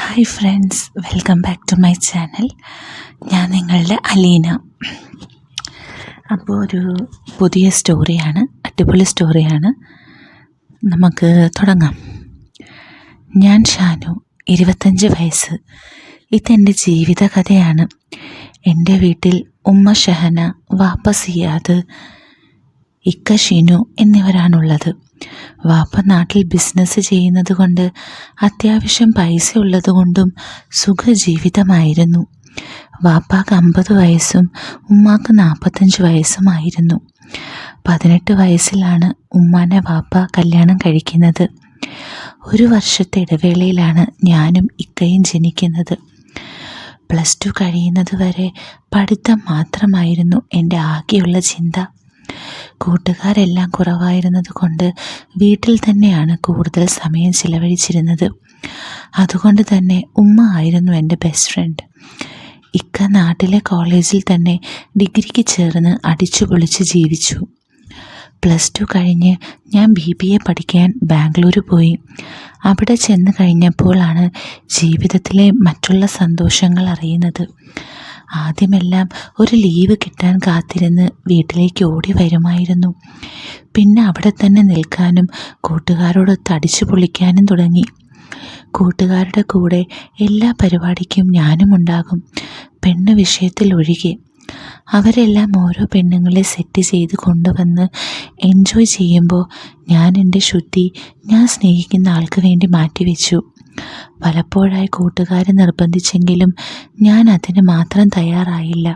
Hi friends, welcome back to my channel. ഞാൻ നിങ്ങളുടെ അലീന. അപ്പോൾ ഒരു പുതിയ സ്റ്റോറിയാണ്, അടിപൊളി സ്റ്റോറിയാണ്. നമുക്ക് തുടങ്ങാം. ഞാൻ ഷാനു, 25 വയസ്സ്. ഇതെൻ്റെ ജീവിതകഥയാണ്. എൻ്റെ വീട്ടിൽ ഉമ്മ ഷഹന, വാപ്പ സിയാദ്, ഇക്ക ഷിനു എന്നിവരാണുള്ളത്. വാപ്പ നാട്ടിൽ ബിസിനസ് ചെയ്യുന്നത് കൊണ്ട് അത്യാവശ്യം പൈസ ഉള്ളതുകൊണ്ടും സുഖജീവിതമായിരുന്നു. വാപ്പാക്ക് 50 വയസ്സും ഉമ്മാക്ക് 45 വയസ്സുമായിരുന്നു. 18 വയസ്സിലാണ് ഉമ്മാനെ വാപ്പ കല്യാണം കഴിക്കുന്നത്. ഒരു വർഷത്തെ ഇടവേളയിലാണ് ഞാനും ഇക്കയും ജനിക്കുന്നത്. +2 കഴിയുന്നത് വരെ പഠിത്തം മാത്രമായിരുന്നു എൻ്റെ ആകെയുള്ള ചിന്ത. കൂട്ടുകാരെല്ലാം കുറവായിരുന്നത് കൊണ്ട് വീട്ടിൽ തന്നെയാണ് കൂടുതൽ സമയം ചിലവഴിച്ചിരുന്നത്. അതുകൊണ്ട് തന്നെ ഉമ്മ ആയിരുന്നു എൻ്റെ ബെസ്റ്റ് ഫ്രണ്ട്. ഇക്ക നാട്ടിലെ കോളേജിൽ തന്നെ ഡിഗ്രിക്ക് ചേർന്ന് അടിച്ചു പൊളിച്ച് ജീവിച്ചു. +2 കഴിഞ്ഞ് ഞാൻ BBA പഠിക്കാൻ ബാംഗ്ലൂർ പോയി. അവിടെ ചെന്ന് കഴിഞ്ഞപ്പോഴാണ് ജീവിതത്തിലെ മറ്റുള്ള സന്തോഷങ്ങൾ അറിയുന്നത്. ആദ്യമെല്ലാം ഒരു ലീവ് കിട്ടാൻ കാത്തിരുന്ന് വീട്ടിലേക്ക് ഓടി വരുമായിരുന്നു. പിന്നെ അവിടെ തന്നെ നിൽക്കാനും കൂട്ടുകാരോടൊത്ത് അടിച്ചു പൊളിക്കാനും തുടങ്ങി. കൂട്ടുകാരുടെ കൂടെ എല്ലാ പരിപാടിക്കും ഞാനും ഉണ്ടാകും, പെണ്ണ് വിഷയത്തിൽ ഒഴികെ. അവരെല്ലാം ഓരോ പെണ്ണുങ്ങളെ സെറ്റ് ചെയ്ത് കൊണ്ടുവന്ന് എൻജോയ് ചെയ്യുമ്പോൾ ഞാൻ എൻ്റെ ശുദ്ധി ഞാൻ സ്നേഹിക്കുന്ന ആൾക്ക് വേണ്ടി മാറ്റിവെച്ചു. പലപ്പോഴായി കൂട്ടുകാർ നിർബന്ധിച്ചെങ്കിലും ഞാൻ അതിന് മാത്രം തയ്യാറായില്ല.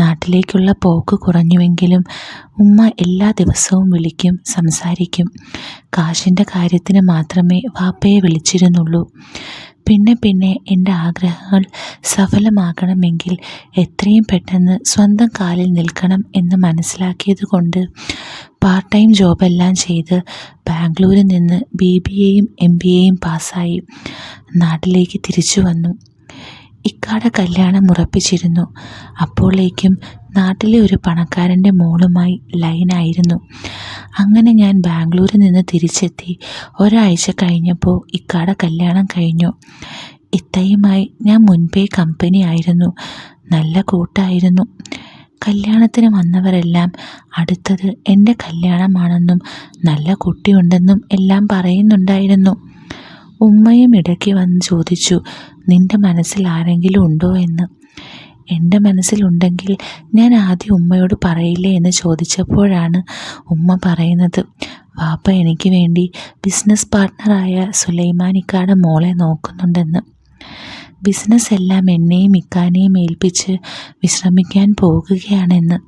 നാട്ടിലേക്കുള്ള പോക്ക് കുറഞ്ഞുവെങ്കിലും ഉമ്മ എല്ലാ ദിവസവും വിളിക്കും, സംസാരിക്കും. കാശിൻ്റെ കാര്യത്തിന് മാത്രമേ വാപ്പയെ വിളിച്ചിരുന്നുള്ളൂ. പിന്നെ എൻ്റെ ആഗ്രഹങ്ങൾ സഫലമാകണമെങ്കിൽ എത്രയും പെട്ടെന്ന് സ്വന്തം കാലിൽ നിൽക്കണം എന്ന് മനസ്സിലാക്കിയത് കൊണ്ട് പാർട്ട് ടൈം ജോബെല്ലാം ചെയ്ത് ബാംഗ്ലൂരിൽ നിന്ന് BBAയും MBAയും പാസ്സായി നാട്ടിലേക്ക് തിരിച്ചു വന്നു. ഇക്കാടെ കല്യാണം ഉറപ്പിച്ചിരുന്നു. അപ്പോഴേക്കും നാട്ടിലെ ഒരു പണക്കാരൻ്റെ മോളുമായി ലൈനായിരുന്നു. അങ്ങനെ ഞാൻ ബാംഗ്ലൂരിൽ നിന്ന് തിരിച്ചെത്തി. ഒരാഴ്ച കഴിഞ്ഞപ്പോൾ ഇക്കാടെ കല്യാണം കഴിഞ്ഞു. ഇത്തയുമായി ഞാൻ മുൻപേ കമ്പനി ആയിരുന്നു. നല്ല കൂട്ടായിരുന്നു. കല്യാണത്തിന് വന്നവരെല്ലാം അടുത്തത് എൻ്റെ കല്യാണമാണെന്നും നല്ല കുട്ടിയുണ്ടെന്നും എല്ലാം പറയുന്നുണ്ടായിരുന്നു. ഉമ്മയും ഇടയ്ക്ക് വന്ന് ചോദിച്ചു, നിൻ്റെ മനസ്സിൽ ആരെങ്കിലും ഉണ്ടോ എന്ന്. എൻ്റെ മനസ്സിലുണ്ടെങ്കിൽ ഞാൻ ആദ്യം ഉമ്മയോട് പറയില്ലേ എന്ന് ചോദിച്ചപ്പോഴാണ് ഉമ്മ പറയുന്നത്, വാപ്പ എനിക്ക് വേണ്ടി ബിസിനസ് പാർട്ട്ണറായ സുലൈമാനിക്കാടെ മോളെ നോക്കുന്നുണ്ടെന്ന്. ബിസിനസ് എല്ലാം എന്നെയും ഇക്കാനെയും ഏൽപ്പിച്ച് വിശ്രമിക്കാൻ പോകുകയാണെന്ന്.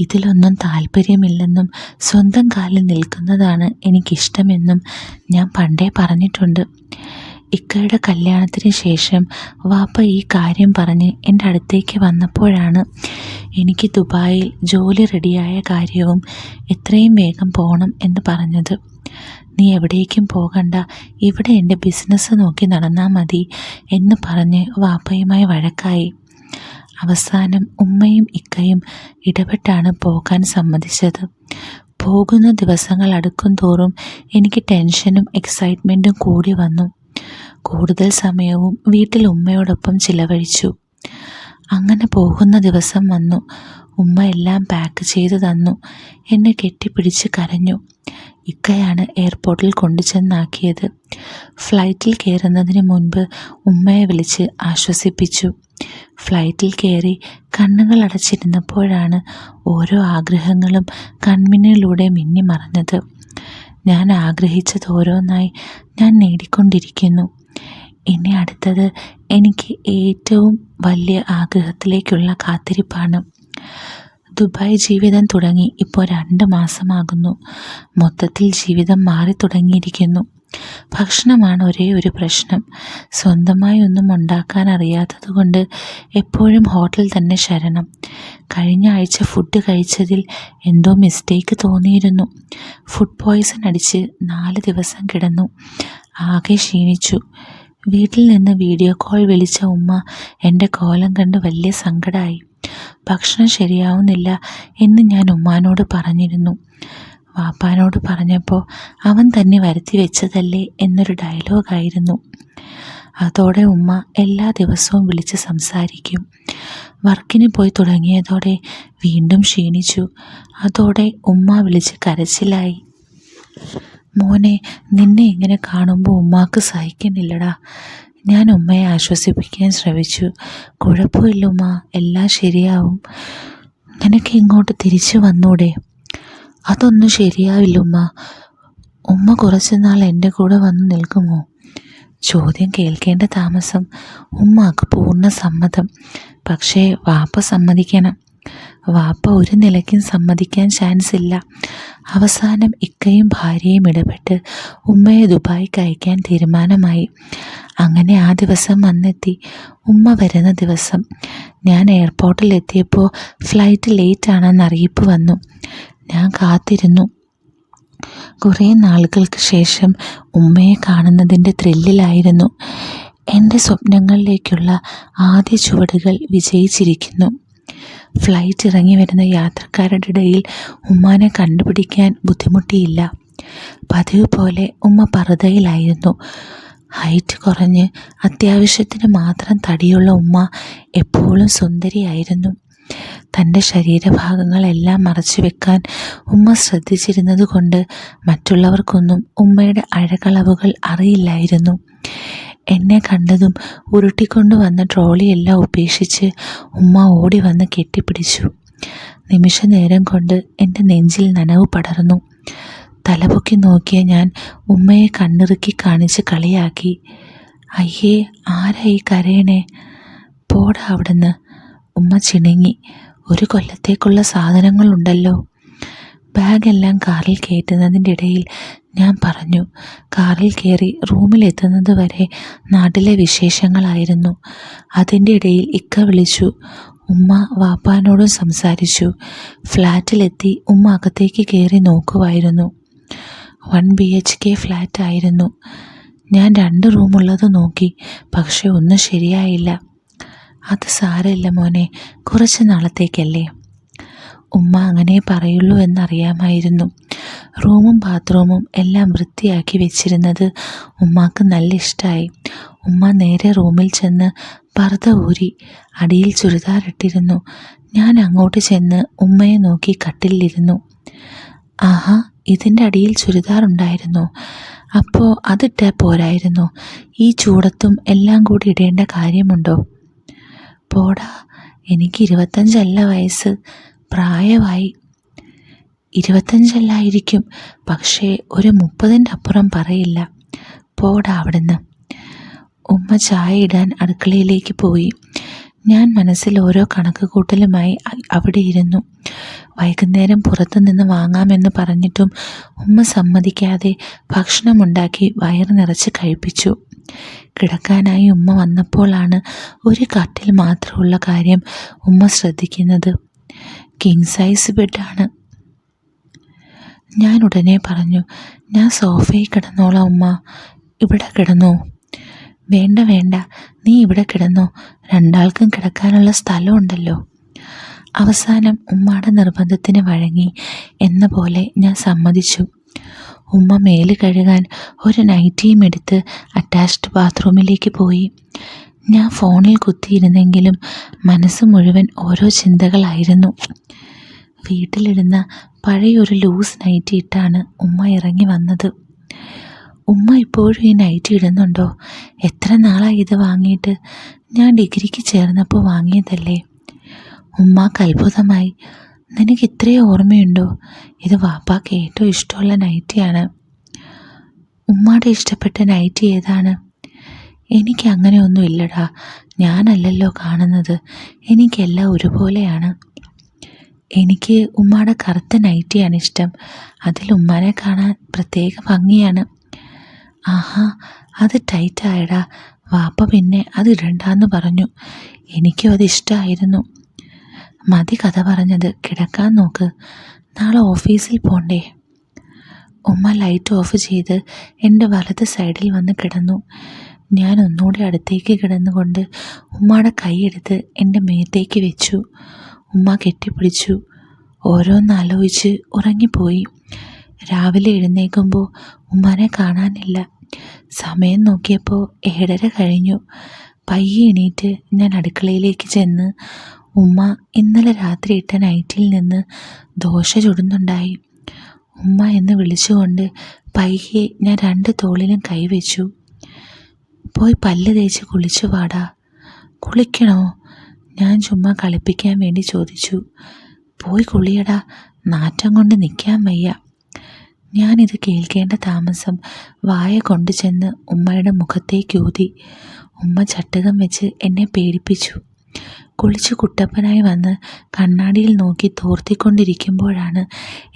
ഇതിലൊന്നും താല്പര്യമില്ലെന്നും സ്വന്തം കാലിൽ നിൽക്കുന്നതാണ് എനിക്കിഷ്ടമെന്നും ഞാൻ പണ്ടേ പറഞ്ഞിട്ടുണ്ട്. ഇക്കയുടെ കല്യാണത്തിന് ശേഷം വാപ്പ ഈ കാര്യം പറഞ്ഞ് എൻ്റെ അടുത്തേക്ക് വന്നപ്പോഴാണ് എനിക്ക് ദുബായിൽ ജോലി റെഡിയായ കാര്യവും എത്രയും വേഗം പോകണം എന്ന് പറഞ്ഞത്. നീ എവിടേക്കും പോകണ്ട, ഇവിടെ എൻ്റെ ബിസിനസ് നോക്കി നടന്നാൽ മതി എന്ന് പറഞ്ഞ് വാപ്പയുമായി വഴക്കായി. അവസാനം ഉമ്മയും ഇക്കയും ഇടപെട്ടാണ് പോകാൻ സമ്മതിച്ചത്. പോകുന്ന ദിവസങ്ങൾ അടുക്കും തോറും എനിക്ക് ടെൻഷനും എക്സൈറ്റ്മെൻറ്റും കൂടി വന്നു. കൂടുതൽ സമയവും വീട്ടിൽ ഉമ്മയോടൊപ്പം ചിലവഴിച്ചു. അങ്ങനെ പോകുന്ന ദിവസം വന്നു. ഉമ്മ എല്ലാം പാക്ക് ചെയ്ത് തന്നു. എന്നെ കെട്ടിപ്പിടിച്ച് കരഞ്ഞു. ഇക്കയാണ് എയർപോർട്ടിൽ കൊണ്ടുചെന്നാക്കിയത്. ഫ്ലൈറ്റിൽ കയറുന്നതിന് മുൻപ് ഉമ്മയെ വിളിച്ച് ആശ്വസിപ്പിച്ചു. ഫ്ലൈറ്റിൽ കയറി കണ്ണുകൾ അടച്ചിരുന്നപ്പോഴാണ് ഓരോ ആഗ്രഹങ്ങളും കൺമുന്നിലൂടെ മിന്നി മറഞ്ഞത്. ഞാൻ ആഗ്രഹിച്ചത് ഓരോന്നായി ഞാൻ നേടിക്കൊണ്ടിരിക്കുന്നു. ഇനി അടുത്തത് എനിക്ക് ഏറ്റവും വലിയ ആഗ്രഹത്തിലേക്കുള്ള കാത്തിരിപ്പാണ്. ദുബായ് ജീവിതം തുടങ്ങി ഇപ്പോൾ 2 മാസമാകുന്നു. മൊത്തത്തിൽ ജീവിതം മാറി തുടങ്ങിയിരിക്കുന്നു. ഭക്ഷണമാണ് ഒരേ ഒരു പ്രശ്നം. സ്വന്തമായി ഒന്നും ഉണ്ടാക്കാൻ അറിയാത്തത് കൊണ്ട് എപ്പോഴും ഹോട്ടൽ തന്നെ ശരണം. കഴിഞ്ഞ ആഴ്ച ഫുഡ് കഴിച്ചതിൽ എന്തോ മിസ്റ്റേക്ക് തോന്നിയിരുന്നു. ഫുഡ് പോയ്സൺ അടിച്ച് 4 ദിവസം കിടന്നു. ആകെ ക്ഷീണിച്ചു. വീട്ടിൽ നിന്ന് വീഡിയോ കോൾ വിളിച്ച ഉമ്മ എൻ്റെ കോലം കണ്ട് വലിയ സങ്കടമായി. ഭക്ഷണം ശരിയാവുന്നില്ല എന്ന് ഞാൻ ഉമ്മാനോട് പറഞ്ഞിരുന്നു. വാപ്പാനോട് പറഞ്ഞപ്പോൾ അവൻ തന്നെ വരുത്തി വെച്ചതല്ലേ എന്നൊരു ഡയലോഗായിരുന്നു. അതോടെ ഉമ്മ എല്ലാ ദിവസവും വിളിച്ച് സംസാരിക്കും. വർക്കിന് പോയി തുടങ്ങിയതോടെ വീണ്ടും ക്ഷീണിച്ചു. അതോടെ ഉമ്മ വിളിച്ച് കരച്ചിലായി. മോനെ, നിന്നെ ഇങ്ങനെ കാണുമ്പോൾ ഉമ്മാക്ക് സഹിക്കുന്നില്ലടാ. ഞാൻ ഉമ്മയെ ആശ്വസിപ്പിക്കാൻ ശ്രമിച്ചു. കുഴപ്പമില്ല ഉമ്മ, എല്ലാം ശരിയാവും. നിനക്ക് ഇങ്ങോട്ട് തിരിച്ചു വന്നൂടെ? അതൊന്നും ശരിയാവില്ല ഉമ്മ. ഉമ്മ കുറച്ച് നാൾ എൻ്റെ കൂടെ വന്ന് നിൽക്കുമോ? ചോദ്യം കേൾക്കേണ്ട താമസം. ഉമ്മാക്ക് പൂർണ്ണ സമ്മതം. പക്ഷേ വാപ്പ സമ്മതിക്കണം. വാപ്പ ഒരു നിലയ്ക്കും സമ്മതിക്കാൻ ചാൻസ് ഇല്ല. അവസാനം ഇക്കയും ഭാര്യയും ഇടപെട്ട് ഉമ്മയെ ദുബായിക്ക് അയക്കാൻ തീരുമാനമായി. അങ്ങനെ ആ ദിവസം വന്നെത്തി. ഉമ്മ വരുന്ന ദിവസം ഞാൻ എയർപോർട്ടിൽ എത്തിയപ്പോൾ ഫ്ലൈറ്റ് ലേറ്റ് ആണെന്ന് അറിയിപ്പ് വന്നു. ഞാൻ കാത്തിരുന്നു. കുറേ നാളുകൾക്ക് ശേഷം ഉമ്മയെ കാണുന്നതിൻ്റെ ത്രില്ലിലായിരുന്നു. എൻ്റെ സ്വപ്നങ്ങളിലേക്കുള്ള ആദ്യ ചുവടുകൾ വിജയിച്ചിരിക്കുന്നു. ഫ്ലൈറ്റ് ഇറങ്ങി വരുന്ന യാത്രക്കാരുടെ ഇടയിൽ ഉമ്മാനെ കണ്ടുപിടിക്കാൻ ബുദ്ധിമുട്ടിയില്ല. പതിവ് പോലെ ഉമ്മ പർദ്ദയിലായിരുന്നു. ഹൈറ്റ് കുറഞ്ഞ് അത്യാവശ്യത്തിന് മാത്രം തടിയുള്ള ഉമ്മ എപ്പോഴും സുന്ദരിയായിരുന്നു. തൻ്റെ ശരീരഭാഗങ്ങളെല്ലാം മറച്ചു വെക്കാൻ ഉമ്മ ശ്രദ്ധിച്ചിരുന്നത് കൊണ്ട് മറ്റുള്ളവർക്കൊന്നും ഉമ്മയുടെ അഴകളവുകൾ അറിയില്ലായിരുന്നു. എന്നെ കണ്ടതും ഉരുട്ടിക്കൊണ്ടു വന്ന ട്രോളിയെല്ലാം ഉപേക്ഷിച്ച് ഉമ്മ ഓടി വന്ന് കെട്ടിപ്പിടിച്ചു. നിമിഷ നേരം കൊണ്ട് എൻ്റെ നെഞ്ചിൽ നനവ് പടർന്നു. തലപൊക്കി നോക്കിയ ഞാൻ ഉമ്മയെ കണ്ണിറുക്കി കാണിച്ച് കളിയാക്കി. അയ്യേ, ആരായി കരയണേ? പോടാ അവിടുന്ന്. ഉമ്മ ചിണുങ്ങി. ഒരു കൊല്ലത്തേക്കുള്ള സാധനങ്ങളുണ്ടല്ലോ. ബാഗെല്ലാം കാറിൽ കയറ്റുന്നതിൻ്റെ ഇടയിൽ ഞാൻ പറഞ്ഞു. കാറിൽ കയറി റൂമിലെത്തുന്നത് വരെ നാട്ടിലെ വിശേഷങ്ങളായിരുന്നു. അതിൻ്റെ ഇടയിൽ ഇക്ക വിളിച്ചു. ഉമ്മ വാപ്പാനോടും സംസാരിച്ചു. ഫ്ലാറ്റിലെത്തി ഉമ്മ അകത്തേക്ക് കയറി നോക്കുമായിരുന്നു. 1 BHK ഫ്ലാറ്റ് ആയിരുന്നു. ഞാൻ 2 റൂമുള്ളത് നോക്കി. പക്ഷെ ഒന്നും ശരിയായില്ല. അത് സാരമില്ല മോനെ, കുറച്ച് നാളത്തേക്കല്ലേ. ഉമ്മ അങ്ങനെ പറയുള്ളൂ എന്നറിയാമായിരുന്നു. റൂമും ബാത്റൂമും എല്ലാം വൃത്തിയാക്കി വെച്ചിരുന്നത് ഉമ്മാക്ക് നല്ല ഇഷ്ടമായി. ഉമ്മ നേരെ റൂമിൽ ചെന്ന് പർദ്ദ ഊരി അടിയിൽ ചുരിദാറിട്ടിരുന്നു. ഞാൻ അങ്ങോട്ട് ചെന്ന് ഉമ്മയെ നോക്കി കട്ടിലിരുന്നു. ആഹാ, ഇതിൻ്റെ അടിയിൽ ചുരിദാർ ഉണ്ടായിരുന്നോ? അപ്പോൾ അതിട്ടാൽ പോരായിരുന്നോ? ഈ ചൂടത്തും എല്ലാം കൂടി ഇടേണ്ട കാര്യമുണ്ടോ? പോടാ, എനിക്ക് 25 വയസ്സ്, പ്രായമായി. 25 പക്ഷേ ഒരു 30-ൻ്റെ അപ്പുറം പറയില്ല. പോടാ അവിടുന്ന്. ഉമ്മ ചായ ഇടാൻ അടുക്കളയിലേക്ക് പോയി. ഞാൻ മനസ്സിൽ ഓരോ കണക്ക് കൂട്ടലുമായി അവിടെ ഇരുന്നു. വൈകുന്നേരം പുറത്തു നിന്ന് വാങ്ങാമെന്ന് പറഞ്ഞിട്ടും ഉമ്മ സമ്മതിക്കാതെ ഭക്ഷണമുണ്ടാക്കി വയറ് നിറച്ച് കഴിപ്പിച്ചു. കിടക്കാനായി ഉമ്മ വന്നപ്പോഴാണ് ഒരു കട്ടിൽ മാത്രമുള്ള കാര്യം ഉമ്മ ശ്രദ്ധിക്കുന്നത്. കിങ് സൈസ് ബെഡാണ്. ഞാൻ ഉടനെ പറഞ്ഞു, ഞാൻ സോഫയിൽ കിടന്നോളാം ഉമ്മ, ഇവിടെ കിടന്നോ? വേണ്ട വേണ്ട, നീ ഇവിടെ കിടന്നോ, 2 ആൾക്കും കിടക്കാനുള്ള സ്ഥലമുണ്ടല്ലോ. അവസാനം ഉമ്മയുടെ നിർബന്ധത്തിന് വഴങ്ങി എന്ന പോലെ ഞാൻ സമ്മതിച്ചു. ഉമ്മ മേല് കഴുകാൻ ഒരു നൈറ്റിയും എടുത്ത് അറ്റാച്ച്ഡ് ബാത്റൂമിലേക്ക് പോയി. ഞാൻ ഫോണിൽ കുത്തിയിരുന്നെങ്കിലും മനസ്സ് മുഴുവൻ ഓരോ ചിന്തകളായിരുന്നു. വീട്ടിലിടുന്ന പഴയൊരു ലൂസ് നൈറ്റി ഇട്ടാണ് ഉമ്മ ഇറങ്ങി വന്നത്. ഉമ്മ ഇപ്പോഴും ഈ നൈറ്റി ഇടുന്നുണ്ടോ? എത്ര നാളായി ഇത് വാങ്ങിയിട്ട്? ഞാൻ ഡിഗ്രിക്ക് ചേർന്നപ്പോൾ വാങ്ങിയതല്ലേ. ഉമ്മാക്ക് അത്ഭുതമായി. നിനക്ക് ഇത്രയും ഓർമ്മയുണ്ടോ? ഇത് വാപ്പാക്ക് ഏറ്റവും ഇഷ്ടമുള്ള നൈറ്റിയാണ്. ഉമ്മയുടെ ഇഷ്ടപ്പെട്ട നൈറ്റി ഏതാണ്? എനിക്ക് അങ്ങനെ ഒന്നും ഇല്ലടാ, ഞാനല്ലല്ലോ കാണുന്നത്, എനിക്കെല്ലാം ഒരുപോലെയാണ്. എനിക്ക് ഉമ്മയുടെ കറുത്ത നൈറ്റിയാണ് ഇഷ്ടം. അതിൽ ഉമ്മാനെ കാണാൻ പ്രത്യേക ഭംഗിയാണ്. ആഹാ, അത് ടൈറ്റായടാ. വാപ്പ പിന്നെ അത് ഇടണ്ടെന്ന് പറഞ്ഞു. എനിക്കും അത് ഇഷ്ടമായിരുന്നു. മതി കഥ പറഞ്ഞത്, കിടക്കാൻ നോക്ക്, നാളെ ഓഫീസിൽ പോണ്ടേ. ഉമ്മ ലൈറ്റ് ഓഫ് ചെയ്ത് എൻ്റെ വലത് സൈഡിൽ വന്ന് കിടന്നു. ഞാൻ ഒന്നുകൂടി അടുത്തേക്ക് കിടന്നുകൊണ്ട് ഉമ്മയുടെ കൈയെടുത്ത് എൻ്റെ മേത്തേക്ക് വെച്ചു. ഉമ്മ കെട്ടിപ്പിടിച്ചു. ഓരോന്നാലോചിച്ച് ഉറങ്ങിപ്പോയി. രാവിലെ എഴുന്നേൽക്കുമ്പോൾ ഉമ്മാനെ കാണാനില്ല. സമയം നോക്കിയപ്പോൾ 7:30 കഴിഞ്ഞു. പയ്യെ എണീറ്റ് ഞാൻ അടുക്കളയിലേക്ക് ചെന്ന് ഉമ്മ ഇന്നലെ രാത്രി ഇട്ട നൈറ്റിൽ നിന്ന് ദോശ ചുടുന്നുണ്ടായി. ഉമ്മ എന്ന് വിളിച്ചുകൊണ്ട് പയ്യെ ഞാൻ 2 തോളിലും കൈവച്ചു. പോയി പല്ല് തേച്ച് കുളിച്ചു വാടാ. കുളിക്കണോ? ഞാൻ ചുമ്മാ കളിപ്പിക്കാൻ വേണ്ടി ചോദിച്ചു. പോയി കുളിയടാ, നാറ്റം കൊണ്ട് നിൽക്കാൻ വയ്യ. ഞാനിത് കേൾക്കേണ്ട താമസം വായ കൊണ്ടു ചെന്ന് ഉമ്മയുടെ മുഖത്തേക്ക് ഊതി. ഉമ്മ ചട്ടുകം വെച്ച് എന്നെ പേടിപ്പിച്ചു. കുളിച്ചു കുട്ടപ്പനായി വന്ന് കണ്ണാടിയിൽ നോക്കി തോർത്തിക്കൊണ്ടിരിക്കുമ്പോഴാണ്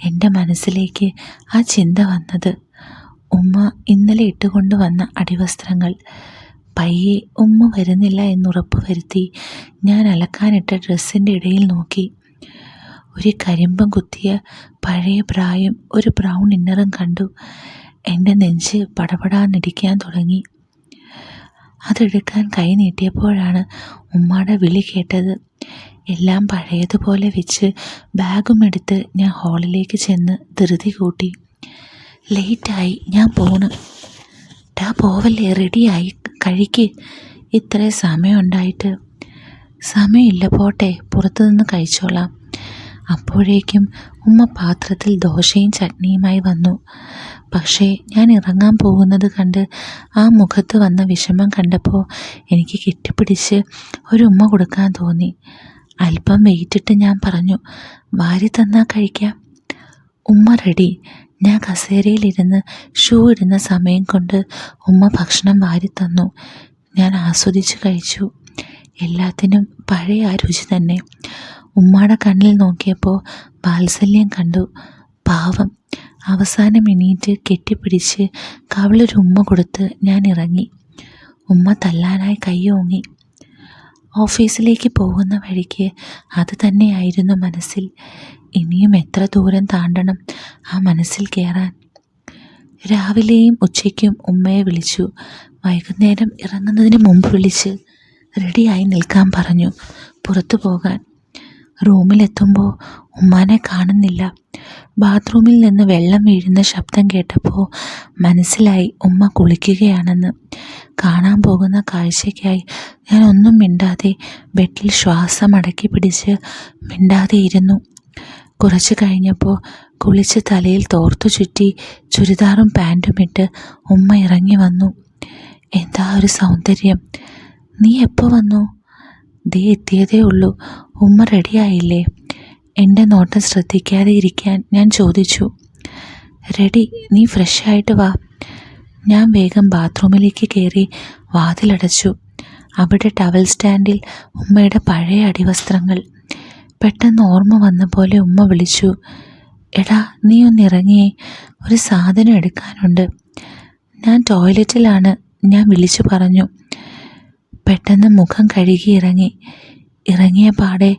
എൻ്റെ മനസ്സിലേക്ക് ആ ചിന്ത വന്നത്. ഉമ്മ ഇന്നലെ ഇട്ടുകൊണ്ട് വന്ന അടിവസ്ത്രങ്ങൾ. പയ്യെ ഉമ്മ വരുന്നില്ല എന്നുറപ്പ് വരുത്തി ഞാൻ അലക്കാനിട്ട ഡ്രസ്സിൻ്റെ ഇടയിൽ നോക്കി. ഒരു കരിമ്പം കുത്തിയ പഴയ ബ്രായും ഒരു ബ്രൗൺ ഇന്നറും കണ്ടു. എൻ്റെ നെഞ്ച് പടപടാന്നിടിക്കാൻ തുടങ്ങി. അതെടുക്കാൻ കൈ നീട്ടിയപ്പോഴാണ് ഉമ്മയുടെ വിളി കേട്ടത്. എല്ലാം പഴയതുപോലെ വെച്ച് ബാഗും എടുത്ത് ഞാൻ ഹാളിലേക്ക് ചെന്ന് ധൃതി കൂട്ടി. ലേറ്റായി, ഞാൻ പോണ്. ടാ പോവല്ലേ, റെഡിയായി, കഴിക്ക്. ഇത്രയും സമയം ഉണ്ടായിട്ട്. സമയമില്ല, പോട്ടെ, പുറത്തുനിന്ന് കഴിച്ചോളാം. അപ്പോഴേക്കും ഉമ്മ പാത്രത്തിൽ ദോശയും ചട്നിയുമായി വന്നു. പക്ഷേ ഞാൻ ഇറങ്ങാൻ പോകുന്നത് കണ്ട് ആ മുഖത്ത് വന്ന വിഷമം കണ്ടപ്പോൾ എനിക്ക് കെട്ടിപ്പിടിച്ച് ഒരു ഉമ്മ കൊടുക്കാൻ തോന്നി. അല്പം വെയിറ്റിട്ട് ഞാൻ പറഞ്ഞു, വാരി തന്നാൽ കഴിക്കാം. ഉമ്മ റെഡി. ഞാൻ കസേരയിലിരുന്ന് ഷൂ ഇടുന്ന സമയം കൊണ്ട് ഉമ്മ ഭക്ഷണം വാരി തന്നു. ഞാൻ ആസ്വദിച്ച് കഴിച്ചു. എല്ലാത്തിനും പഴയ ആ രുചി തന്നെ. ഉമ്മയുടെ കണ്ണിൽ നോക്കിയപ്പോൾ വാത്സല്യം കണ്ടു. പാവം. അവസാനം എണീറ്റ് കെട്ടിപ്പിടിച്ച് കവിളൊരു ഉമ്മ കൊടുത്ത് ഞാൻ ഇറങ്ങി. ഉമ്മ തല്ലാനായി കൈ ഓങ്ങി. ഓഫീസിലേക്ക് പോകുന്ന വഴിക്ക് അത് തന്നെയായിരുന്നു മനസ്സിൽ. ഇനിയും എത്ര ദൂരം താണ്ടണം ആ മനസ്സിൽ കയറാൻ. രാവിലെയും ഉച്ചയ്ക്കും ഉമ്മയെ വിളിച്ചു. വൈകുന്നേരം ഇറങ്ങുന്നതിന് മുമ്പ് വിളിച്ച് റെഡിയായി നിൽക്കാൻ പറഞ്ഞു, പുറത്തു പോകാൻ. റൂമിലെത്തുമ്പോൾ ഉമ്മാനെ കാണുന്നില്ല. ബാത്റൂമിൽ നിന്ന് വെള്ളം വീഴുന്ന ശബ്ദം കേട്ടപ്പോൾ മനസ്സിലായി ഉമ്മ കുളിക്കുകയാണെന്ന്. കാണാൻ പോകുന്ന കാഴ്ചയ്ക്കായി ഞാൻ ഒന്നും മിണ്ടാതെ ബെഡിൽ ശ്വാസം അടക്കി പിടിച്ച് മിണ്ടാതെ ഇരുന്നു. കുറച്ച് കഴിഞ്ഞപ്പോൾ കുളിച്ച് തലയിൽ തോർത്തു ചുറ്റി ചുരിദാറും പാൻറ്റും ഇട്ട് ഉമ്മ ഇറങ്ങി വന്നു. എന്താ ഒരു സൗന്ദര്യം! നീ എപ്പോൾ വന്നു? ദേ എത്തിയതേ ഉള്ളൂ. ഉമ്മ റെഡിയായില്ലേ? എൻ്റെ നോട്ടം ശ്രദ്ധിക്കാതെ ഇരിക്കാൻ ഞാൻ ചോദിച്ചു. റെഡി, നീ ഫ്രഷായിട്ട് വാ. ഞാൻ വേഗം ബാത്റൂമിലേക്ക് കയറി വാതിലടച്ചു. അവിടെ ടവൽ സ്റ്റാൻഡിൽ ഉമ്മയുടെ പഴയ അടിവസ്ത്രങ്ങൾ. പെട്ടെന്ന് ഓർമ്മ വന്ന പോലെ ഉമ്മ വിളിച്ചു, എടാ നീ ഒന്ന് ഇറങ്ങിയേ, ഒരു സാധനം എടുക്കാനുണ്ട്. ഞാൻ ടോയ്ലറ്റിലാണ്, ഞാൻ വിളിച്ചു പറഞ്ഞു. പെട്ടെന്ന് മുഖം കഴുകി ഇറങ്ങിയ പാടെ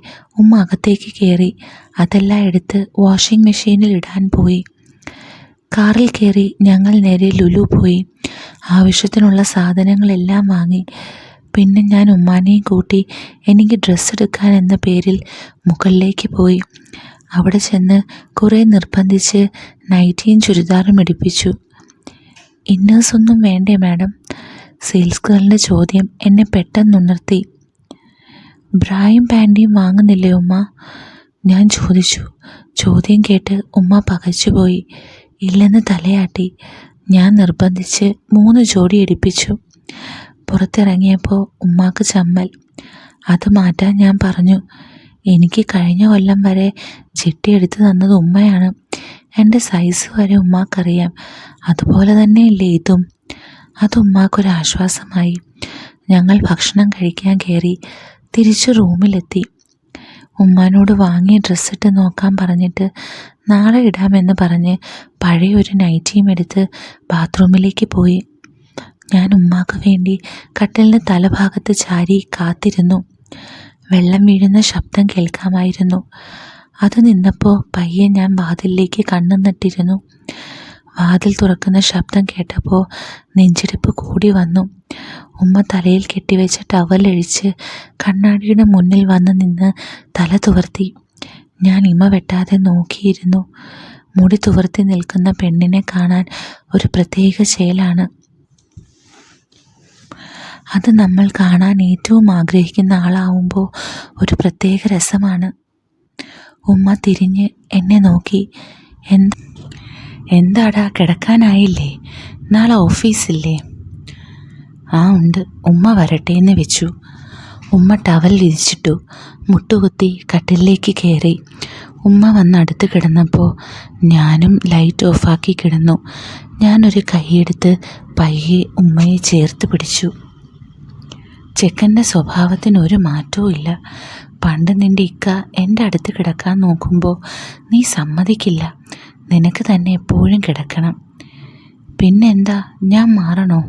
ഉമ്മ അകത്തേക്ക് കയറി അതെല്ലാം എടുത്ത് വാഷിംഗ് മെഷീനിൽ ഇടാൻ പോയി. കാറിൽ കയറി ഞങ്ങൾ നേരെ ലുലു പോയി. ആവശ്യത്തിനുള്ള സാധനങ്ങളെല്ലാം വാങ്ങി. പിന്നെ ഞാൻ ഉമ്മാനെയും കൂട്ടി എനിക്ക് ഡ്രസ്സ് എടുക്കാൻ എന്ന പേരിൽ മുകളിലേക്ക് പോയി. അവിടെ ചെന്ന് കുറേ നിർബന്ധിച്ച് നൈറ്റിയും ചുരിദാറും എടുപ്പിച്ചു. ഇന്നേഴ്സൊന്നും വേണ്ടേ മാഡം? സെയിൽസ് ഗേളിൻ്റെ ചോദ്യം എന്നെ പെട്ടെന്നുണർത്തി. ബ്രായും പാൻറ്റിയും വാങ്ങുന്നില്ലേ ഉമ്മ? ഞാൻ ചോദിച്ചു. ചോദ്യം കേട്ട് ഉമ്മ പകച്ചുപോയി. ഇല്ലെന്ന് തലയാട്ടി. ഞാൻ നിർബന്ധിച്ച് 3 ജോഡി എടുപ്പിച്ചു. പുറത്തിറങ്ങിയപ്പോൾ ഉമ്മാക്ക് ചമ്മൽ. അത് മാറ്റാൻ ഞാൻ പറഞ്ഞു. എനിക്ക് കഴിഞ്ഞ കൊല്ലം വരെ ചിട്ടി എടുത്തു തന്നത് ഉമ്മയാണ്. എൻ്റെ സൈസ് വരെ ഉമ്മാക്കറിയാം. അതുപോലെ തന്നെയല്ലേ ഇതും? അത് ഉമ്മാക്കൊരാശ്വാസമായി. ഞങ്ങൾ ഭക്ഷണം കഴിക്കാൻ കയറി. തിരിച്ച് റൂമിലെത്തി. ഉമ്മാനോട് വാങ്ങിയ ഡ്രസ്സിട്ട് നോക്കാൻ പറഞ്ഞിട്ട് നാളെ ഇടാമെന്ന് പറഞ്ഞ് പഴയൊരു നൈറ്റിയും എടുത്ത് ബാത്റൂമിലേക്ക് പോയി. ഞാൻ ഉമ്മാക്ക് വേണ്ടി കട്ടിലിൻ്റെ തലഭാഗത്ത് ചാരി കാത്തിരുന്നു. വെള്ളം വീഴുന്ന ശബ്ദം കേൾക്കാമായിരുന്നു. അത് നിന്നപ്പോൾ പയ്യെ ഞാൻ വാതിലിലേക്ക് കണ്ണു നട്ടിരുന്നു. വാതിൽ തുറക്കുന്ന ശബ്ദം കേട്ടപ്പോൾ നെഞ്ചിടിപ്പ് കൂടി വന്നു. ഉമ്മ തലയിൽ കെട്ടിവെച്ച ടവലഴിച്ച് കണ്ണാടിയുടെ മുന്നിൽ വന്ന് നിന്ന് തല തുവർത്തി. ഞാൻ ഇമ വെട്ടാതെ നോക്കിയിരുന്നു. മുടി തുവർത്തി നിൽക്കുന്ന പെണ്ണിനെ കാണാൻ ഒരു പ്രത്യേക ചേലാണ്. അത് നമ്മൾ കാണാൻ ഏറ്റവും ആഗ്രഹിക്കുന്ന ആളാവുമ്പോൾ ഒരു പ്രത്യേക രസമാണ്. ഉമ്മ തിരിഞ്ഞ് എന്നെ നോക്കി. എന്താടാ, കിടക്കാനായില്ലേ? നാളെ ഓഫീസില്ലേ? ആ ഉണ്ട്, ഉമ്മ വരട്ടെ എന്ന് വെച്ചു. ഉമ്മ ടവൽ വിരിച്ചിട്ടു. മുട്ടുകുത്തി കട്ടിലേക്ക് കയറി. ഉമ്മ വന്ന് അടുത്ത് കിടന്നപ്പോൾ ഞാനും ലൈറ്റ് ഓഫാക്കി കിടന്നു. ഞാനൊരു കൈയെടുത്ത് പയ്യെ ഉമ്മയെ ചേർത്ത് പിടിച്ചു. ചെക്കൻ്റെ സ്വഭാവത്തിന് ഒരു മാറ്റവും ഇല്ല. പണ്ട് നിൻ്റെ ഇക്ക എൻ്റെ അടുത്ത് കിടക്കാൻ നോക്കുമ്പോൾ നീ സമ്മതിക്കില്ല. നിനക്ക് തന്നെ എപ്പോഴും കിടക്കണം. പിന്നെന്താ, ഞാൻ മാറണോ?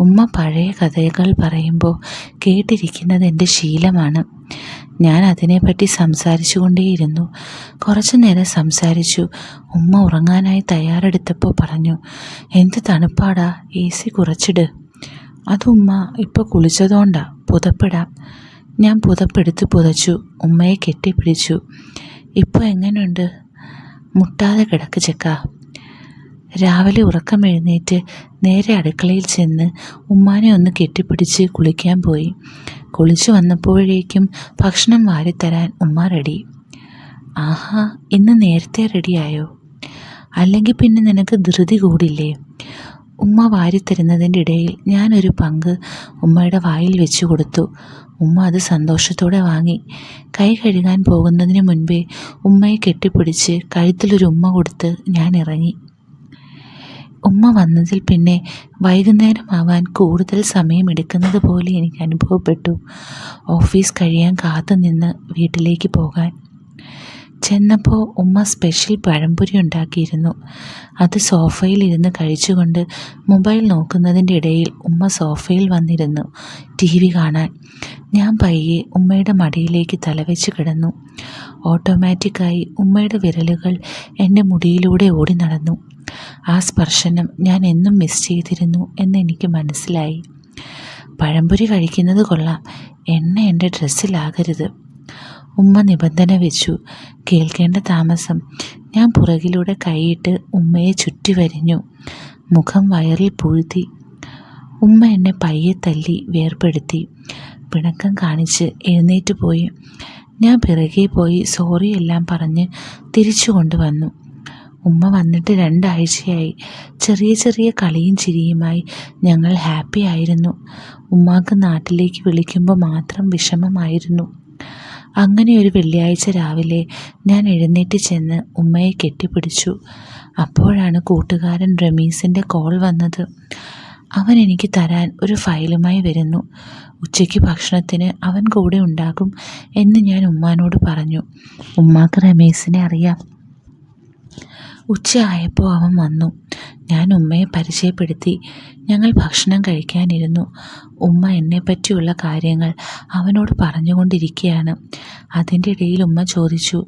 ഉമ്മ പഴയ കഥകൾ പറയുമ്പോൾ കേട്ടിരിക്കുന്നത് എൻ്റെ ശീലമാണ്. ഞാൻ അതിനെപ്പറ്റി സംസാരിച്ചു കൊണ്ടേയിരുന്നു. കുറച്ചു നേരം സംസാരിച്ചു. ഉമ്മ ഉറങ്ങാനായി തയ്യാറെടുത്തപ്പോൾ പറഞ്ഞു, എന്ത് തണുപ്പാടാ, AC കുറച്ചിട്. അതുമ്മ ഇപ്പോൾ കുളിച്ചതുകൊണ്ടാ, പുതപ്പിടാം. ഞാൻ പുതപ്പെടുത്ത് പുതച്ചു. ഉമ്മയെ കെട്ടിപ്പിടിച്ചു. ഇപ്പോൾ എങ്ങനെയുണ്ട്? മുട്ടാതെ കിടക്ക് ചെക്ക. രാവിലെ ഉറക്കം എഴുന്നേറ്റ് നേരെ അടുക്കളയിൽ ചെന്ന് ഉമ്മാനെ ഒന്ന് കെട്ടിപ്പിടിച്ച് കുളിക്കാൻ പോയി. കുളിച്ചു വന്നപ്പോഴേക്കും ഭക്ഷണം വാരിത്തരാൻ ഉമ്മ റെഡി. ആഹാ, ഇന്ന് നേരത്തെ റെഡിയായോ? അല്ലെങ്കിൽ പിന്നെ നിനക്ക് ധൃതി കൂടില്ലേ? ഉമ്മ വാരിത്തരുന്നതിൻ്റെ ഇടയിൽ ഞാനൊരു പങ്ക് ഉമ്മയുടെ വായിൽ വെച്ചു കൊടുത്തു. ഉമ്മ അത് സന്തോഷത്തോടെ വാങ്ങി. കൈ കഴുകാൻ പോകുന്നതിന് മുൻപേ ഉമ്മയെ കെട്ടിപ്പിടിച്ച് കഴുത്തിലൊരു ഉമ്മ കൊടുത്ത് ഞാൻ ഇറങ്ങി. ഉമ്മ വന്നതിൽ പിന്നെ വൈകുന്നേരമാവാൻ കൂടുതൽ സമയമെടുക്കുന്നത് പോലെ എനിക്ക് അനുഭവപ്പെട്ടു. ഓഫീസ് കഴിയാൻ കാത്തുനിന്ന് വീട്ടിലേക്ക് പോകാൻ ചെന്നപ്പോൾ ഉമ്മ സ്പെഷ്യൽ പഴംപൊരി ഉണ്ടാക്കിയിരുന്നു. അത് സോഫയിലിരുന്ന് കഴിച്ചുകൊണ്ട് മൊബൈൽ നോക്കുന്നതിൻ്റെ ഇടയിൽ ഉമ്മ സോഫയിൽ വന്നിരുന്നു TV കാണാൻ. ഞാൻ പയ്യെ ഉമ്മയുടെ മടിയിലേക്ക് തലവെച്ച് കിടന്നു. ഓട്ടോമാറ്റിക്കായി ഉമ്മയുടെ വിരലുകൾ എൻ്റെ മുടിയിലൂടെ ഓടി നടന്നു. ആ സ്പർശനം ഞാൻ എന്നും മിസ് ചെയ്തിരുന്നു എന്നെനിക്ക് മനസ്സിലായി. പഴംപൊരി കഴിക്കുന്നത് കൊള്ളാം, എണ്ണ എൻ്റെ ഡ്രസ്സിലാകരുത്. ഉമ്മ നിബന്ധന വെച്ചു. കേൾക്കേണ്ട താമസം. ഞാൻ പുറകിലൂടെ കൈയിട്ട് ഉമ്മയെ ചുറ്റി വരിഞ്ഞു. മുഖം വയറിൽ പൂഴ്ത്തി. ഉമ്മ എന്നെ പയ്യെ തല്ലി വേർപെടുത്തി. പിണക്കം കാണിച്ച് എഴുന്നേറ്റ് പോയി. ഞാൻ പിറകെ പോയി സോറി എല്ലാം പറഞ്ഞ് തിരിച്ചു കൊണ്ടുവന്നു. ഉമ്മ വന്നിട്ട് 2 ആഴ്ചയായി. ചെറിയ ചെറിയ കളിയും ചിരിയുമായി ഞങ്ങൾ ഹാപ്പി ആയിരുന്നു. ഉമ്മാക്ക് നാട്ടിലേക്ക് വിളിക്കുമ്പോൾ മാത്രം വിഷമമായിരുന്നു. അങ്ങനെ ഒരു വെള്ളിയാഴ്ച രാവിലെ ഞാൻ എഴുന്നേറ്റ് ചെന്ന് ഉമ്മയെ കെട്ടിപ്പിടിച്ചു. അപ്പോഴാണ് കൂട്ടുകാരൻ റമീസിൻ്റെ കോൾ വന്നത്. അവൻ എനിക്ക് തരാൻ ഒരു ഫയലുമായി വരുന്നു. ഉച്ചയ്ക്ക് ഭക്ഷണത്തിന് അവൻ കൂടെ ഉണ്ടാകും എന്ന് ഞാൻ ഉമ്മാനോട് പറഞ്ഞു. ഉമ്മാക്ക് റമീസിനെ അറിയാം. ഉച്ചയായപ്പോൾ അവൻ വന്നു. ഞാൻ ഉമ്മയെ പരിചയപ്പെടുത്തി. ഞങ്ങൾ ഭക്ഷണം കഴിക്കാനിരുന്നു. ഉമ്മ എന്നെപ്പറ്റിയുള്ള കാര്യങ്ങൾ അവനോട് പറഞ്ഞുകൊണ്ടിരിക്കുകയാണ്. അതിൻ്റെ ഇടയിൽ ഉമ്മ ചോദിച്ചു,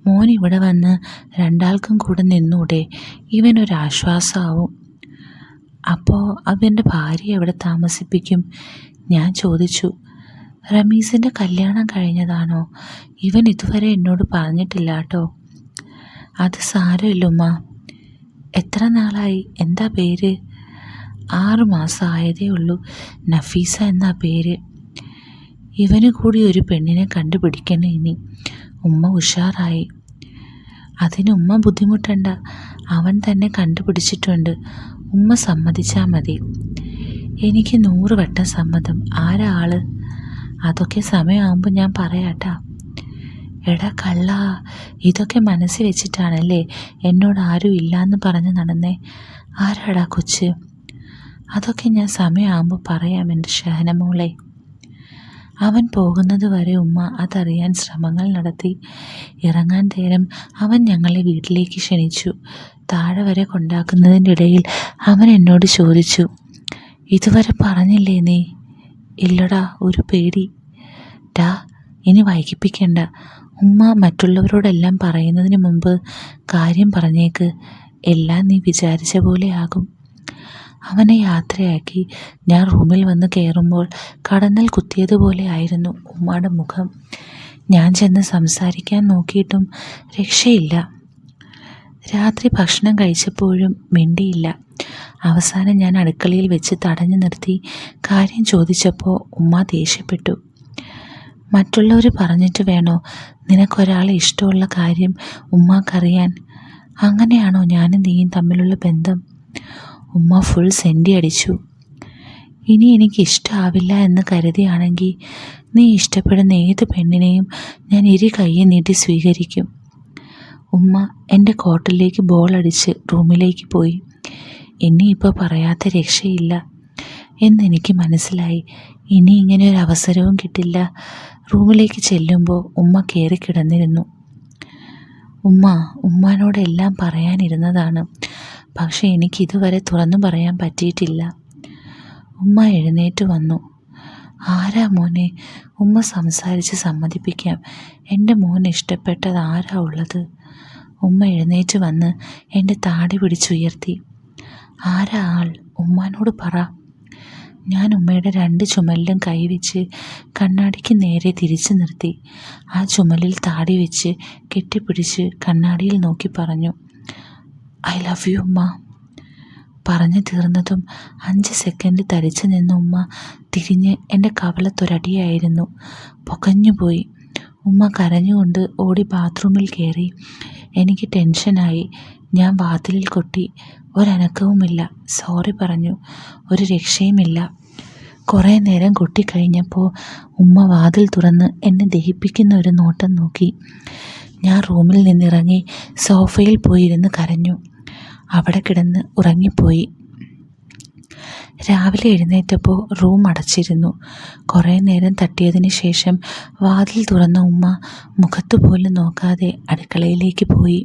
മോൻ ഇവിടെ വന്ന് 2 ആൾക്കും കൂടെ നിന്നൂടെ? ഇവനൊരാശ്വാസമാവും. അപ്പോൾ അവൻ്റെ ഭാര്യ എവിടെ താമസിപ്പിക്കും? ഞാൻ ചോദിച്ചു. റമീസിൻ്റെ കല്യാണം കഴിഞ്ഞതാണോ? ഇവൻ ഇതുവരെ എന്നോട് പറഞ്ഞിട്ടില്ല കേട്ടോ. അത് സാരമില്ല ഉമ്മ. എത്ര നാളായി? എന്താ പേര്? 6 മാസം ആയതേ ഉള്ളൂ. നഫീസ എന്നാ പേര്. ഇവന് കൂടി ഒരു പെണ്ണിനെ കണ്ടുപിടിക്കണം ഇനി. ഉമ്മ ഉഷാറായി. അതിന് ഉമ്മ ബുദ്ധിമുട്ടണ്ട, അവൻ തന്നെ കണ്ടുപിടിച്ചിട്ടുണ്ട്. ഉമ്മ സമ്മതിച്ചാൽ മതി. എനിക്ക് 100 വട്ടം സമ്മതം. ആരാ ആള്? അതൊക്കെ സമയമാകുമ്പോൾ ഞാൻ പറയാട്ടാ. എടാ കള്ള, ഇതൊക്കെ മനസ്സിൽ വെച്ചിട്ടാണല്ലേ എന്നോട് ആരും ഇല്ലയെന്ന് പറഞ്ഞ് നടന്നേ? ആരാടാ കൊച്ച്? അതൊക്കെ ഞാൻ സമയമാകുമ്പോൾ പറയാം എൻ്റെ ഷഹനമോളെ. അവൻ പോകുന്നത് വരെ ഉമ്മ അതറിയാൻ ശ്രമങ്ങൾ നടത്തി. ഇറങ്ങാൻ നേരം അവൻ ഞങ്ങളെ വീട്ടിലേക്ക് ക്ഷണിച്ചു. താഴെ വരെ കൊണ്ടാക്കുന്നതിൻ്റെ ഇടയിൽ അവൻ എന്നോട് ചോദിച്ചു, ഇതുവരെ പറഞ്ഞില്ലേ നീ? ഇല്ലടാ, ഒരു പേടി. ഇനി വൈകിപ്പിക്കണ്ട. ഉമ്മ മറ്റുള്ളവരോടെല്ലാം പറയുന്നതിന് മുമ്പ് കാര്യം പറഞ്ഞേക്ക്. എല്ലാം നീ വിചാരിച്ച പോലെ ആകും. അവനെ യാത്രയാക്കി ഞാൻ റൂമിൽ വന്ന് കയറുമ്പോൾ കടന്നൽ കുത്തിയതുപോലെ ആയിരുന്നു ഉമ്മയുടെ മുഖം. ഞാൻ ചെന്ന് സംസാരിക്കാൻ നോക്കിയിട്ടും രക്ഷയില്ല. രാത്രി ഭക്ഷണം കഴിച്ചപ്പോഴും മിണ്ടിയില്ല. അവസാനം ഞാൻ അടുക്കളയിൽ വെച്ച് തടഞ്ഞു നിർത്തി കാര്യം ചോദിച്ചപ്പോൾ ഉമ്മ ദേഷ്യപ്പെട്ടു. മറ്റുള്ളവർ പറഞ്ഞിട്ട് വേണോ നിനക്കൊരാളെ ഇഷ്ടമുള്ള കാര്യം ഉമ്മാക്കറിയാൻ? അങ്ങനെയാണോ ഞാനും നീയും തമ്മിലുള്ള ബന്ധം? ഉമ്മ ഫുൾ സെൻറ്റി അടിച്ചു. ഇനി എനിക്ക് ഇഷ്ടമാവില്ല എന്ന് കരുതിയാണെങ്കിൽ നീ ഇഷ്ടപ്പെടുന്ന ഏത് പെണ്ണിനെയും ഞാൻ ഇരു കൈയെ നീട്ടി സ്വീകരിക്കും. ഉമ്മ എൻ്റെ കോട്ടിലേക്ക് ബോൾ അടിച്ച് റൂമിലേക്ക് പോയി. ഇനിയിപ്പോൾ പറയാത്ത രക്ഷയില്ല എന്നെനിക്ക് മനസ്സിലായി. ഇനി ഇങ്ങനെ ഒരു അവസരവും കിട്ടില്ല. റൂമിലേക്ക് ചെല്ലുമ്പോൾ ഉമ്മ കയറി കിടന്നിരുന്നു. ഉമ്മാനോടെല്ലാം പറയാനിരുന്നതാണ്, പക്ഷേ എനിക്കിതുവരെ തുറന്നു പറയാൻ പറ്റിയിട്ടില്ല. ഉമ്മ എഴുന്നേറ്റ് വന്നു. ആരാ മോനെ? ഉമ്മ സംസാരിച്ച് സമ്മതിപ്പിക്കാം. എൻ്റെ മോൻ ഇഷ്ടപ്പെട്ടത് ആരാ ഉള്ളത്? ഉമ്മ എഴുന്നേറ്റ് വന്ന് എൻ്റെ താടി പിടിച്ചുയർത്തി. ആരാ ആൾ? ഉമ്മാനോട് പറ. ഞാൻ ഉമ്മയുടെ 2 ചുമലിലും കൈവച്ച് കണ്ണാടിക്ക് നേരെ തിരിച്ചു നിർത്തി. ആ ചുമലിൽ താടി വെച്ച് കെട്ടിപ്പിടിച്ച് കണ്ണാടിയിൽ നോക്കി പറഞ്ഞു, ഐ ലവ് യു ഉമ്മ. പറഞ്ഞു തീർന്നതും 5 സെക്കൻഡ് തരിച്ചു നിന്ന ഉമ്മ തിരിഞ്ഞ് എൻ്റെ കവളത്തൊരടിയായിരുന്നു. പുകഞ്ഞുപോയി. ഉമ്മ കരഞ്ഞുകൊണ്ട് ഓടി ബാത്റൂമിൽ കയറി. എനിക്ക് ടെൻഷനായി. ഞാൻ വാതിലിൽ കൊട്ടി. ഒരനക്കവുമില്ല. സോറി പറഞ്ഞു. ഒരു രക്ഷയുമില്ല. കുറേ നേരം കൊട്ടിക്കഴിഞ്ഞപ്പോൾ ഉമ്മ വാതിൽ തുറന്ന് എന്നെ ദഹിപ്പിക്കുന്ന ഒരു നോട്ടം നോക്കി. ഞാൻ റൂമിൽ നിന്നിറങ്ങി സോഫയിൽ പോയിരുന്ന് കരഞ്ഞു. അവിടെ കിടന്ന് ഉറങ്ങിപ്പോയി. രാവിലെ എഴുന്നേറ്റപ്പോൾ റൂം അടച്ചിരുന്നു. കുറേ നേരം തട്ടിയതിന് ശേഷം വാതിൽ തുറന്ന ഉമ്മ മുഖത്ത് പോലും നോക്കാതെ അടുക്കളയിലേക്ക് പോയി.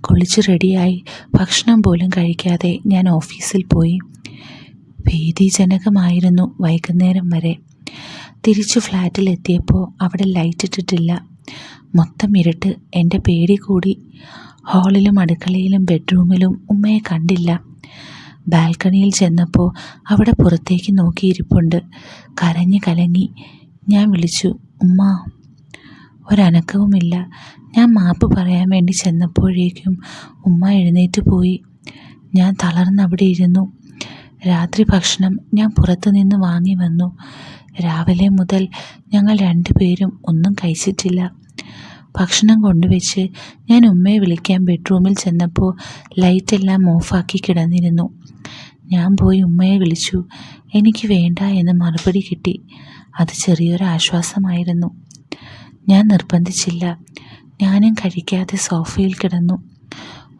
കുളിച്ച് റെഡിയായി ഭക്ഷണം പോലും കഴിക്കാതെ ഞാൻ ഓഫീസിൽ പോയി. ഭീതിജനകമായിരുന്നു വൈകുന്നേരം വരെ. തിരിച്ചു ഫ്ലാറ്റിലെത്തിയപ്പോൾ അവിടെ ലൈറ്റ് ഇട്ടിട്ടില്ല. മൊത്തം ഇരുട്ട്. എൻ്റെ പേടി കൂടി. ഹാളിലും അടുക്കളയിലും ബെഡ്റൂമിലും ഉമ്മയെ കണ്ടില്ല. ബാൽക്കണിയിൽ ചെന്നപ്പോൾ അവിടെ പുറത്തേക്ക് നോക്കിയിരിപ്പുണ്ട്. കരഞ്ഞ് കലങ്ങി. ഞാൻ വിളിച്ചു, ഉമ്മ. ഒരനക്കവുമില്ല. ഞാൻ മാപ്പ് പറയാൻ വേണ്ടി ചെന്നപ്പോഴേക്കും ഉമ്മ എഴുന്നേറ്റ് പോയി. ഞാൻ തളർന്നവിടെ ഇരുന്നു. രാത്രി ഭക്ഷണം ഞാൻ പുറത്തുനിന്ന് വാങ്ങി വന്നു. രാവിലെ മുതൽ ഞങ്ങൾ 2 പേരും ഒന്നും കഴിച്ചിട്ടില്ല. ഭക്ഷണം കൊണ്ടുവച്ച് ഞാൻ ഉമ്മയെ വിളിക്കാൻ ബെഡ്റൂമിൽ ചെന്നപ്പോൾ ലൈറ്റെല്ലാം ഓഫാക്കി കിടന്നിരുന്നു. ഞാൻ പോയി ഉമ്മയെ വിളിച്ചു. എനിക്ക് വേണ്ട എന്ന് മറുപടി കിട്ടി. അത് ചെറിയൊരു ആശ്വാസമായിരുന്നു. ഞാൻ നിർബന്ധിച്ചില്ല. ഞാനും കഴിക്കാതെ സോഫയിൽ കിടന്നു.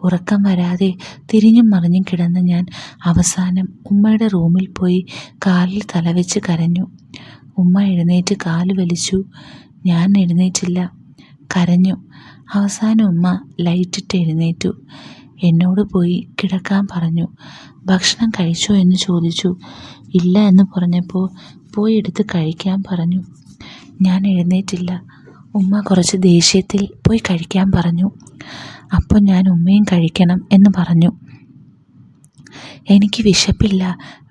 ഉറക്കം വരാതെ തിരിഞ്ഞും മറിഞ്ഞും കിടന്ന് ഞാൻ അവസാനം ഉമ്മയുടെ റൂമിൽ പോയി കാലിൽ തലവെച്ച് കരഞ്ഞു. ഉമ്മ എഴുന്നേറ്റ് കാല് വലിച്ചു. ഞാൻ എഴുന്നേറ്റില്ല. കരഞ്ഞു. അവസാനം ഉമ്മ ലൈറ്റിട്ട് എഴുന്നേറ്റു. എന്നോട് പോയി കിടക്കാൻ പറഞ്ഞു. ഭക്ഷണം കഴിച്ചോ എന്ന് ചോദിച്ചു. ഇല്ല എന്ന് പറഞ്ഞപ്പോൾ പോയി എടുത്ത് കഴിക്കാൻ പറഞ്ഞു. ഞാൻ എഴുന്നേറ്റില്ല. ഉമ്മ കുറച്ച് ദേഷ്യത്തിൽ പോയി കഴിക്കാൻ പറഞ്ഞു. അപ്പോൾ ഞാൻ ഉമ്മയും കഴിക്കണം എന്ന് പറഞ്ഞു. എനിക്ക് വിശപ്പില്ല,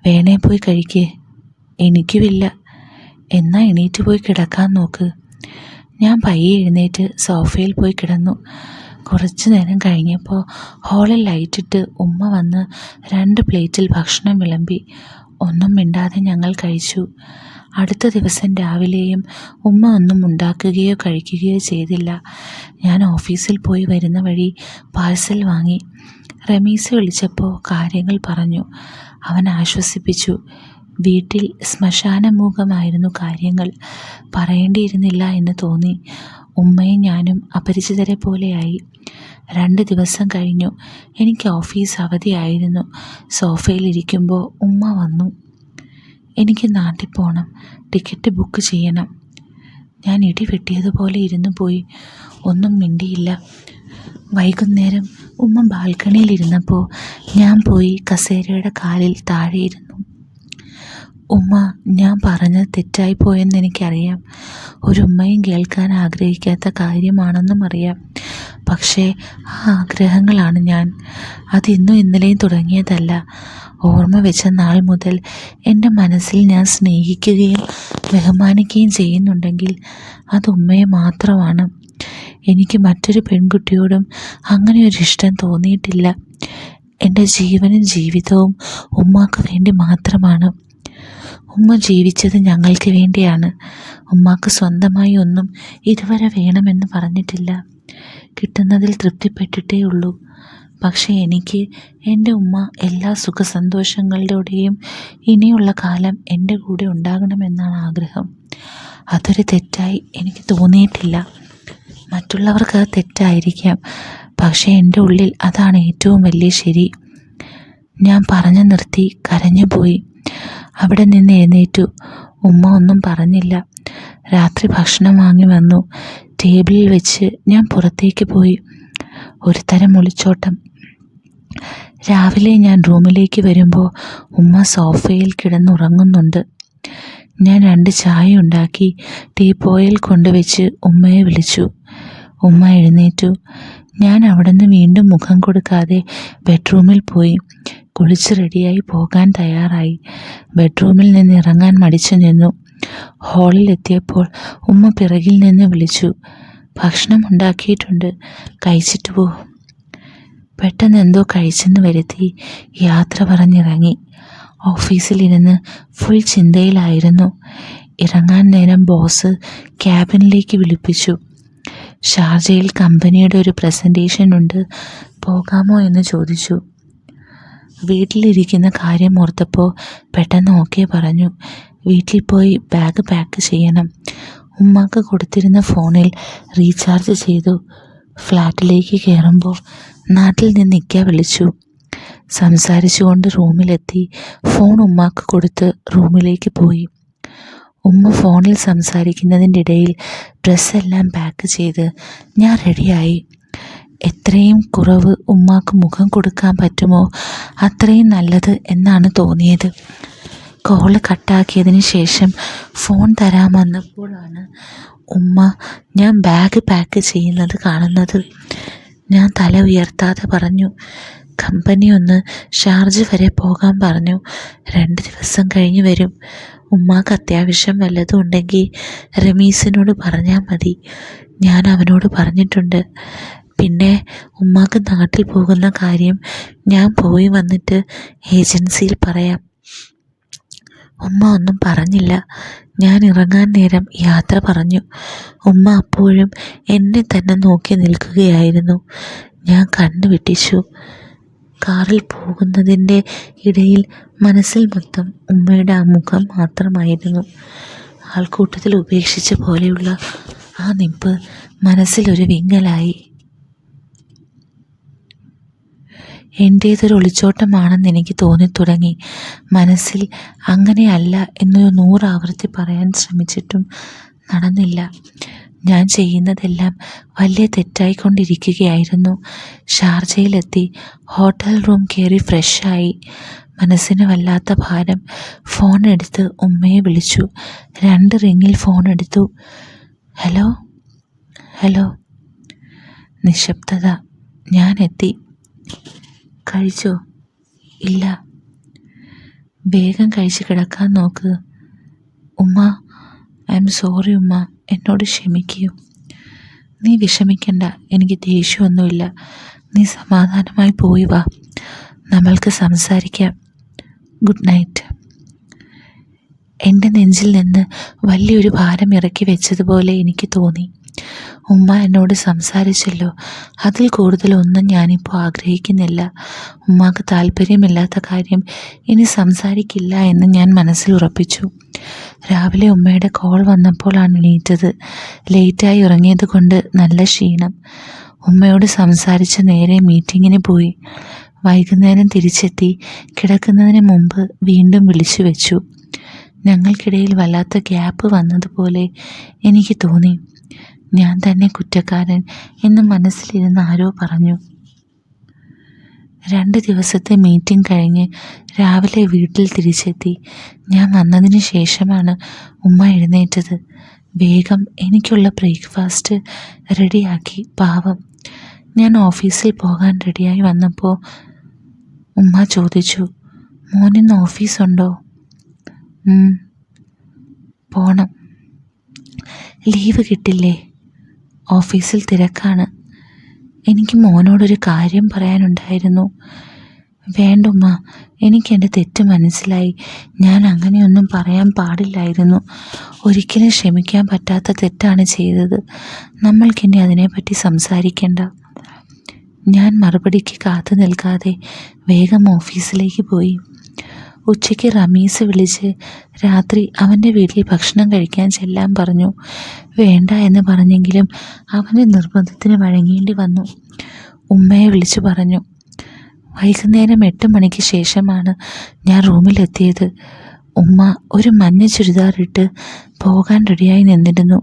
വേണേ പോയി കഴിക്കേ. എനിക്കുമില്ല. എന്നാ എണീറ്റ് പോയി കിടക്കാൻ നോക്ക്. ഞാൻ പയ്യെ എഴുന്നേറ്റ് സോഫയിൽ പോയി കിടന്നു. കുറച്ചു നേരം കഴിഞ്ഞപ്പോൾ ഹാളിൽ ലൈറ്റിട്ട് ഉമ്മ വന്ന് 2 പ്ലേറ്റിൽ ഭക്ഷണം വിളമ്പി. ഒന്നും മിണ്ടാതെ ഞങ്ങൾ കഴിച്ചു. അടുത്ത ദിവസം രാവിലെയും ഉമ്മ ഒന്നും ഉണ്ടാക്കുകയോ കഴിക്കുകയോ ചെയ്തില്ല. ഞാൻ ഓഫീസിൽ പോയി വരുന്ന വഴി പാഴ്സൽ വാങ്ങി. റമീസ് വിളിച്ചപ്പോൾ കാര്യങ്ങൾ പറഞ്ഞു. അവൻ ആശ്വസിപ്പിച്ചു. വീട്ടിൽ ശ്മശാനമുഖമായിരുന്നു കാര്യങ്ങൾ. പറയേണ്ടിയിരുന്നില്ല എന്ന് തോന്നി. ഉമ്മയും ഞാനും അപരിചിതരെ പോലെയായി. 2 ദിവസം കഴിഞ്ഞു. എനിക്ക് ഓഫീസ് അവധിയായിരുന്നു. സോഫയിലിരിക്കുമ്പോൾ ഉമ്മ വന്നു. എനിക്ക് നാട്ടിൽ പോകണം, ടിക്കറ്റ് ബുക്ക് ചെയ്യണം. ഞാൻ ഇടി വെട്ടിയതുപോലെ ഇരുന്നു പോയി. ഒന്നും മിണ്ടിയില്ല. വൈകുന്നേരം ഉമ്മ ബാൽക്കണിയിലിരുന്നപ്പോൾ ഞാൻ പോയി കസേരയുടെ കാലിൽ താഴെയിരുന്നു. ഉമ്മ, ഞാൻ പറഞ്ഞത് തെറ്റായിപ്പോയെന്ന് എനിക്കറിയാം. ഒരുമ്മയും കേൾക്കാൻ ആഗ്രഹിക്കാത്ത കാര്യമാണെന്നും അറിയാം. പക്ഷേ ആ ആഗ്രഹങ്ങളാണ് ഞാൻ. അതിന്നും ഇന്നലെയും തുടങ്ങിയതല്ല. ഓർമ്മ വെച്ച നാൾ മുതൽ എൻ്റെ മനസ്സിൽ ഞാൻ സ്നേഹിക്കുകയും ബഹുമാനിക്കുകയും ചെയ്യുന്നുണ്ടെങ്കിൽ അത് ഉമ്മയെ മാത്രമാണ്. എനിക്ക് മറ്റൊരു പെൺകുട്ടിയോടും അങ്ങനെ ഒരു ഇഷ്ടം തോന്നിയിട്ടില്ല. എൻ്റെ ജീവനും ജീവിതവും ഉമ്മാക്ക് വേണ്ടി മാത്രമാണ്. ഉമ്മ ജീവിച്ചത് ഞങ്ങൾക്ക് വേണ്ടിയാണ്. ഉമ്മാക്ക് സ്വന്തമായി ഒന്നും ഇതുവരെ വേണമെന്ന് പറഞ്ഞിട്ടില്ല. കിട്ടുന്നതിൽ തൃപ്തിപ്പെട്ടിട്ടേ ഉള്ളൂ. പക്ഷേ എനിക്ക് എൻ്റെ ഉമ്മ എല്ലാ സുഖസന്തോഷങ്ങളുടെയും ഇനിയുള്ള കാലം എൻ്റെ കൂടെ ഉണ്ടാകണമെന്നാണ് ആഗ്രഹം. അതൊരു തെറ്റായി എനിക്ക് തോന്നിയിട്ടില്ല. മറ്റുള്ളവർക്ക് അത് തെറ്റായിരിക്കാം, പക്ഷേ എൻ്റെ ഉള്ളിൽ അതാണ് ഏറ്റവും വലിയ ശരി. ഞാൻ പറഞ്ഞു നിർത്തി കരഞ്ഞുപോയി. അവിടെ നിന്ന് എഴുന്നേറ്റു. ഉമ്മ ഒന്നും പറഞ്ഞില്ല. രാത്രി ഭക്ഷണം വാങ്ങി വന്നു. ടേബിളിൽ വെച്ച് ഞാൻ പുറത്തേക്ക് പോയി. ഒരു തരം ഒളിച്ചോട്ടം. രാവിലെ ഞാൻ റൂമിലേക്ക് വരുമ്പോൾ ഉമ്മ സോഫയിൽ കിടന്നുറങ്ങുന്നുണ്ട്. ഞാൻ 2 ചായ ഉണ്ടാക്കി ടീപ്പോയിൽ കൊണ്ടുവച്ച് ഉമ്മയെ വിളിച്ചു. ഉമ്മ എഴുന്നേറ്റു. ഞാൻ അവിടുന്ന് വീണ്ടും മുഖം കൊടുക്കാതെ ബെഡ്റൂമിൽ പോയി. കുളിച്ച് റെഡിയായി പോകാൻ തയ്യാറായി. ബെഡ്റൂമിൽ നിന്ന് ഇറങ്ങാൻ മടിച്ചു നിന്നു. ഹാളിലെത്തിയപ്പോൾ ഉമ്മ പിറകിൽ നിന്ന് വിളിച്ചു, ഭക്ഷണം ഉണ്ടാക്കിയിട്ടുണ്ട്, കഴിച്ചിട്ട് പോ. പെട്ടെന്ന് എന്തോ കഴിച്ചെന്ന് വരുത്തി യാത്ര പറഞ്ഞിറങ്ങി. ഓഫീസിലിരുന്ന് ഫുൾ ചിന്തയിലായിരുന്നു. ഇറങ്ങാൻ നേരം ബോസ് ക്യാബിനിലേക്ക് വിളിപ്പിച്ചു. ഷാർജയിൽ കമ്പനിയുടെ ഒരു പ്രസൻറ്റേഷൻ ഉണ്ട്, പോകാമോ എന്ന് ചോദിച്ചു. വീട്ടിലിരിക്കുന്ന കാര്യം ഓർത്തപ്പോൾ പെട്ടെന്ന് ഓക്കെ പറഞ്ഞു. വീട്ടിൽ പോയി ബാഗ് പാക്ക് ചെയ്യണം. ഉമ്മാക്ക് കൊടുത്തിരുന്ന ഫോണിൽ റീചാർജ് ചെയ്തു. ഫ്ലാറ്റിലേക്ക് കയറുമ്പോൾ നാട്ടിൽ നിന്ന് ഇക്ക വിളിച്ചു. സംസാരിച്ചുകൊണ്ട് റൂമിലെത്തി. ഫോൺ ഉമ്മാക്ക് കൊടുത്ത് റൂമിലേക്ക് പോയി. ഉമ്മ ഫോണിൽ സംസാരിക്കുന്നതിൻ്റെ ഇടയിൽ ഡ്രസ്സെല്ലാം പാക്ക് ചെയ്ത് ഞാൻ റെഡിയായി. എത്രയും കുറവ് ഉമ്മാക്ക് മുഖം കൊടുക്കാൻ പറ്റുമോ അത്രയും നല്ലത് എന്നാണ് തോന്നിയത്. കോള് കട്ടാക്കിയതിന് ശേഷം ഫോൺ തരാമെന്നപ്പോഴാണ് ഉമ്മ ഞാൻ ബാഗ് പാക്ക് ചെയ്യുന്നത് കാണുന്നത്. ഞാൻ തല ഉയർത്താതെ പറഞ്ഞു, കമ്പനി ഒന്ന് ഷാർജ വരെ പോകാൻ പറഞ്ഞു. 2 ദിവസം കഴിഞ്ഞ് വരും. ഉമ്മാക്ക് അത്യാവശ്യം വല്ലതും ഉണ്ടെങ്കിൽ റമീസിനോട് പറഞ്ഞാൽ മതി. ഞാൻ അവനോട് പറഞ്ഞിട്ടുണ്ട്. പിന്നെ ഉമ്മാക്ക് നാട്ടിൽ പോകുന്ന കാര്യം ഞാൻ പോയി വന്നിട്ട് ഏജൻസിയിൽ പറയാം. ഉമ്മ ഒന്നും പറഞ്ഞില്ല. ഞാൻ ഇറങ്ങാൻ നേരം യാത്ര പറഞ്ഞു. ഉമ്മ അപ്പോഴും എന്നെ തന്നെ നോക്കി നിൽക്കുകയായിരുന്നു. ഞാൻ കണ്ണു വെട്ടിച്ചു. കാറിൽ പോകുന്നതിൻ്റെ ഇടയിൽ മനസ്സിൽ മൊത്തം ഉമ്മയുടെ ആ മുഖം മാത്രമായിരുന്നു. ആൾക്കൂട്ടത്തിൽ ഉപേക്ഷിച്ച പോലെയുള്ള ആ നിപ്പ് മനസ്സിലൊരു വിങ്ങലായി. എൻ്റേതൊരു ഒളിച്ചോട്ടമാണെന്ന് എനിക്ക് തോന്നിത്തുടങ്ങി. മനസ്സിൽ അങ്ങനെയല്ല എന്നൊരു 100 ആവർത്തി പറയാൻ ശ്രമിച്ചിട്ടും നടന്നില്ല. ഞാൻ ചെയ്യുന്നതെല്ലാം വലിയ തെറ്റായിക്കൊണ്ടിരിക്കുകയായിരുന്നു. ഷാർജയിലെത്തി ഹോട്ടൽ റൂം കയറി ഫ്രഷായി. മനസ്സിന് വല്ലാത്ത ഭാരം. ഫോൺ എടുത്ത് ഉമ്മയെ വിളിച്ചു. 2 റിങ്ങിൽ ഫോൺ എടുത്തു. Hello hello. നിശബ്ദത. ഞാൻ എത്തി. കഴിച്ചോ? ഇല്ല. വേഗം കഴിച്ച് കിടക്കാൻ നോക്ക്. ഉമ്മ, ഐ എം സോറി ഉമ്മ, എന്നോട് ക്ഷമിക്കൂ. നീ വിഷമിക്കണ്ട, എനിക്ക് ദേഷ്യമൊന്നുമില്ല. നീ സമാധാനമായി പോയി വാ, നമ്മൾക്ക് സംസാരിക്കാം. Good night. എൻ്റെ നെഞ്ചിൽ നിന്ന് വലിയൊരു ഭാരം ഇറക്കി വെച്ചതുപോലെ എനിക്ക് തോന്നി. ഉമ്മ എന്നോട് സംസാരിച്ചല്ലോ, അതിൽ കൂടുതലൊന്നും ഞാനിപ്പോൾ ആഗ്രഹിക്കുന്നില്ല. ഉമ്മാക്ക് താല്പര്യമില്ലാത്ത കാര്യം ഇനി സംസാരിക്കില്ല എന്ന് ഞാൻ മനസ്സിൽ ഉറപ്പിച്ചു. രാവിലെ ഉമ്മയുടെ കോൾ വന്നപ്പോഴാണ് എണീറ്റത്. ലേറ്റായി ഉറങ്ങിയത് കൊണ്ട് നല്ല ക്ഷീണം. ഉമ്മയോട് സംസാരിച്ച് നേരെ മീറ്റിങ്ങിന് പോയി. വൈകുന്നേരം തിരിച്ചെത്തി. കിടക്കുന്നതിന് മുമ്പ് വീണ്ടും വിളിച്ചു വെച്ചു. ഞങ്ങൾക്കിടയിൽ വല്ലാത്ത ഗ്യാപ്പ് വന്നതുപോലെ എനിക്ക് തോന്നി. ഞാൻ തന്നെ കുറ്റക്കാരൻ എന്ന് മനസ്സിലിരുന്ന് ആരോ പറഞ്ഞു. 2 ദിവസത്തെ മീറ്റിംഗ് കഴിഞ്ഞ് രാവിലെ വീട്ടിൽ തിരിച്ചെത്തി. ഞാൻ വന്നതിന് ശേഷമാണ് ഉമ്മ എഴുന്നേറ്റത്. വേഗം എനിക്കുള്ള ബ്രേക്ക്ഫാസ്റ്റ് റെഡിയാക്കി. പാവം. ഞാൻ ഓഫീസിൽ പോകാൻ റെഡിയായി വന്നപ്പോൾ ഉമ്മ ചോദിച്ചു, മോനിന്ന് ഓഫീസുണ്ടോ? പോണം. ലീവ് കിട്ടില്ലേ? ഓഫീസിൽ തിരക്കാണ്. എനിക്ക് മോനോടൊരു കാര്യം പറയാനുണ്ടായിരുന്നു. വേണ്ടുമ്മ, എനിക്കെൻ്റെ തെറ്റ് മനസ്സിലായി. ഞാൻ അങ്ങനെയൊന്നും പറയാൻ പാടില്ലായിരുന്നു. ഒരിക്കലും ക്ഷമിക്കാൻ പറ്റാത്ത തെറ്റാണ് ചെയ്തത്. നമ്മൾക്കിനി അതിനെപ്പറ്റി സംസാരിക്കേണ്ട. ഞാൻ മറുപടിക്ക് കാത്തു നിൽക്കാതെ വേഗം ഓഫീസിലേക്ക് പോയി. ഉച്ചയ്ക്ക് റമീസ് വിളിച്ച് രാത്രി അവൻ്റെ വീട്ടിൽ ഭക്ഷണം കഴിക്കാൻ ചെല്ലാൻ പറഞ്ഞു. വേണ്ട എന്ന് പറഞ്ഞെങ്കിലും അവൻ്റെ നിർബന്ധത്തിന് വഴങ്ങേണ്ടി വന്നു. ഉമ്മയെ വിളിച്ചു പറഞ്ഞു. വൈകുന്നേരം 8 മണിക്ക് ശേഷമാണ് ഞാൻ റൂമിലെത്തിയത്. ഉമ്മ ഒരു മഞ്ഞ ചുരിദാറിട്ട് പോകാൻ റെഡിയായി നിന്നിരുന്നു.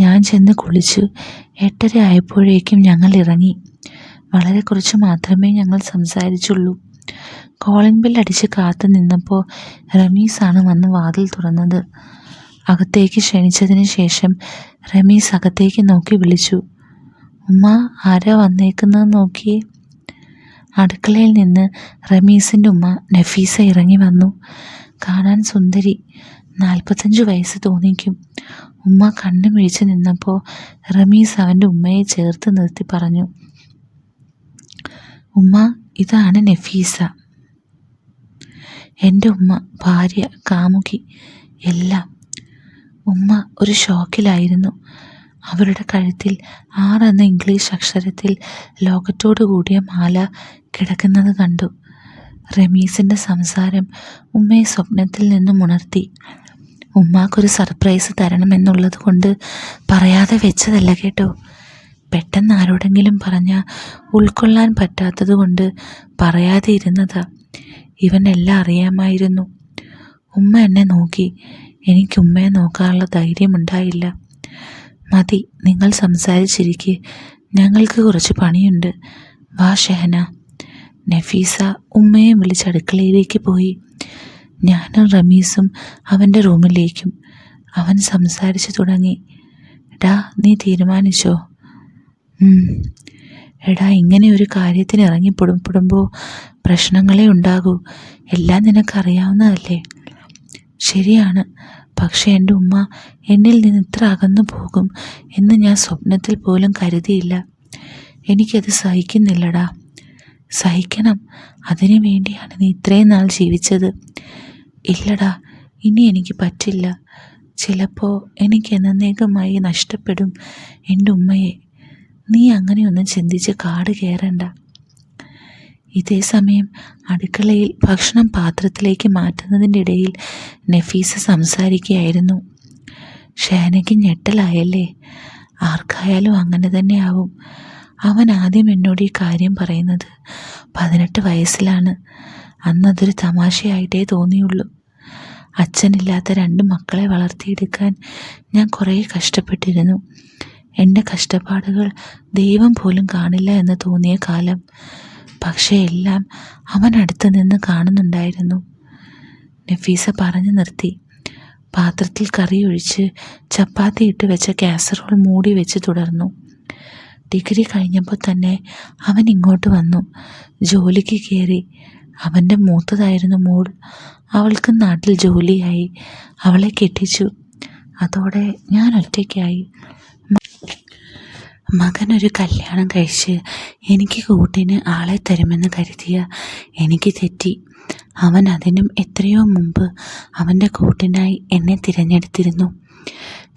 ഞാൻ ചെന്ന് കുളിച്ചു. 8:30 ആയപ്പോഴേക്കും ഞങ്ങൾ ഇറങ്ങി. വളരെ കുറച്ച് മാത്രമേ ഞങ്ങൾ സംസാരിച്ചുള്ളൂ. കോളിംഗ് ബെൽ അടിച്ച് കാത്തു നിന്നപ്പോൾ റമീസാണ് വന്ന് വാതിൽ തുറന്നത്. അകത്തേക്ക് ക്ഷണിച്ചതിന് ശേഷം റമീസ് അകത്തേക്ക് നോക്കി വിളിച്ചു. ഉമ്മ, ആരാ വന്നേക്കുന്നത് നോക്കിയേ. അടുക്കളയിൽ നിന്ന് റമീസിൻ്റെ ഉമ്മ നഫീസ ഇറങ്ങി വന്നു. കാണാൻ സുന്ദരി, 45 വയസ്സ് തോന്നിക്കും. ഉമ്മ കണ്ണു മിഴിച്ച് നിന്നപ്പോൾ റമീസ് അവൻ്റെ ഉമ്മയെ ചേർത്ത് നിർത്തി പറഞ്ഞു. ഉമ്മ, ഇതാണ് നഫീസ, എൻ്റെ ഉമ്മ, ഭാര്യ, കാമുകി, എല്ലാം. ഉമ്മ ഒരു ഷോക്കിലായിരുന്നു. അവരുടെ കഴുത്തിൽ 6 എന്ന ഇംഗ്ലീഷ് അക്ഷരത്തിൽ ലോകത്തോടു കൂടിയ മാല കിടക്കുന്നത് കണ്ടു. റമീസിൻ്റെ സംസാരം ഉമ്മയെ സ്വപ്നത്തിൽ നിന്നും ഉണർത്തി. ഉമ്മാക്കൊരു സർപ്രൈസ് തരണമെന്നുള്ളത് കൊണ്ട് പറയാതെ വെച്ചതല്ല കേട്ടോ. പെട്ടെന്ന് ആരോടെങ്കിലും പറഞ്ഞാൽ ഉൾക്കൊള്ളാൻ പറ്റാത്തത് കൊണ്ട് പറയാതെ ഇരുന്നതാ. ഇവനെല്ലാം അറിയാമായിരുന്നു. ഉമ്മ എന്നെ നോക്കി. എനിക്ക് ഉമ്മയെ നോക്കാനുള്ള ധൈര്യമുണ്ടായില്ല. മതി, നിങ്ങൾ സംസാരിച്ചിരിക്കെ, ഞങ്ങൾക്ക് കുറച്ച് പണിയുണ്ട്. വാ ഷെഹന. നഫീസ ഉമ്മയെ വിളിച്ച് അടുക്കളയിലേക്ക് പോയി. ഞാനും റമീസും അവൻ്റെ റൂമിലേക്കും. അവൻ സംസാരിച്ചു തുടങ്ങി. എടാ, നീ തീരുമാനിച്ചോ? എടാ, ഇങ്ങനെ ഒരു കാര്യത്തിന് ഇറങ്ങിപ്പെടുമ്പോൾ പ്രശ്നങ്ങളേ ഉണ്ടാകൂ. എല്ലാം നിനക്കറിയാവുന്നതല്ലേ? ശരിയാണ്, പക്ഷേ എൻ്റെ ഉമ്മ എന്നിൽ നിന്ന് ഇത്ര അകന്നു പോകും എന്ന് ഞാൻ സ്വപ്നത്തിൽ പോലും കരുതിയില്ല. എനിക്കത് സഹിക്കുന്നില്ലടാ. സഹിക്കണം, അതിനു വേണ്ടിയാണ് നീ ഇത്രയും നാൾ ജീവിച്ചത്. ഇല്ലടാ, ഇനി എനിക്ക് പറ്റില്ല. ചിലപ്പോൾ എനിക്ക് എന്നേക്കുമായി നഷ്ടപ്പെടും എൻ്റെ ഉമ്മയെ. നീ അങ്ങനെയൊന്നും ചിന്തിച്ച് കാട് കയറണ്ട. ഇതേ സമയം അടുക്കളയിൽ ഭക്ഷണം പാത്രത്തിലേക്ക് മാറ്റുന്നതിൻ്റെ ഇടയിൽ നഫീസ സംസാരിക്കുകയായിരുന്നു. ഷെഹനയ്ക്ക് ഞെട്ടലായല്ലേ? ആർക്കായാലും അങ്ങനെ തന്നെ ആവും. അവൻ ആദ്യം എന്നോട് ഈ കാര്യം പറയുന്നത് 18 വയസ്സിലാണ്. അന്നതൊരു തമാശയായിട്ടേ തോന്നിയുള്ളൂ. അച്ഛനില്ലാത്ത 2 മക്കളെ വളർത്തിയെടുക്കാൻ ഞാൻ കുറേ കഷ്ടപ്പെട്ടിരുന്നു. എൻ്റെ കഷ്ടപ്പാടുകൾ ദൈവം പോലും കാണില്ല എന്ന് തോന്നിയ കാലം. പക്ഷേ എല്ലാം അവൻ അടുത്ത് നിന്ന് കാണുന്നുണ്ടായിരുന്നു. നഫീസ പറഞ്ഞു നിർത്തി. പാത്രത്തിൽ കറി ഒഴിച്ച് ചപ്പാത്തി ഇട്ട് വെച്ച കാസറോൾ മൂടി വെച്ച് തുടർന്നു. ഡിഗ്രി കഴിഞ്ഞപ്പോൾ തന്നെ അവൻ ഇങ്ങോട്ട് വന്നു. ജോലിക്ക് കയറി. അവൻ്റെ മൂത്തതായിരുന്നു മോൾ. അവൾക്ക് നാട്ടിൽ ജോലിയായി. അവളെ കെട്ടിച്ചു. അതോടെ ഞാൻ ഒറ്റയ്ക്കായി. മകനൊരു കല്യാണം കഴിച്ച് എനിക്ക് കൂട്ടിന് ആളെ തരുമെന്ന് കരുതിയ എനിക്ക് തെറ്റി. അവൻ അതിനും എത്രയോ മുമ്പ് അവൻ്റെ കൂട്ടിനായി എന്നെ തിരഞ്ഞെടുത്തിരുന്നു.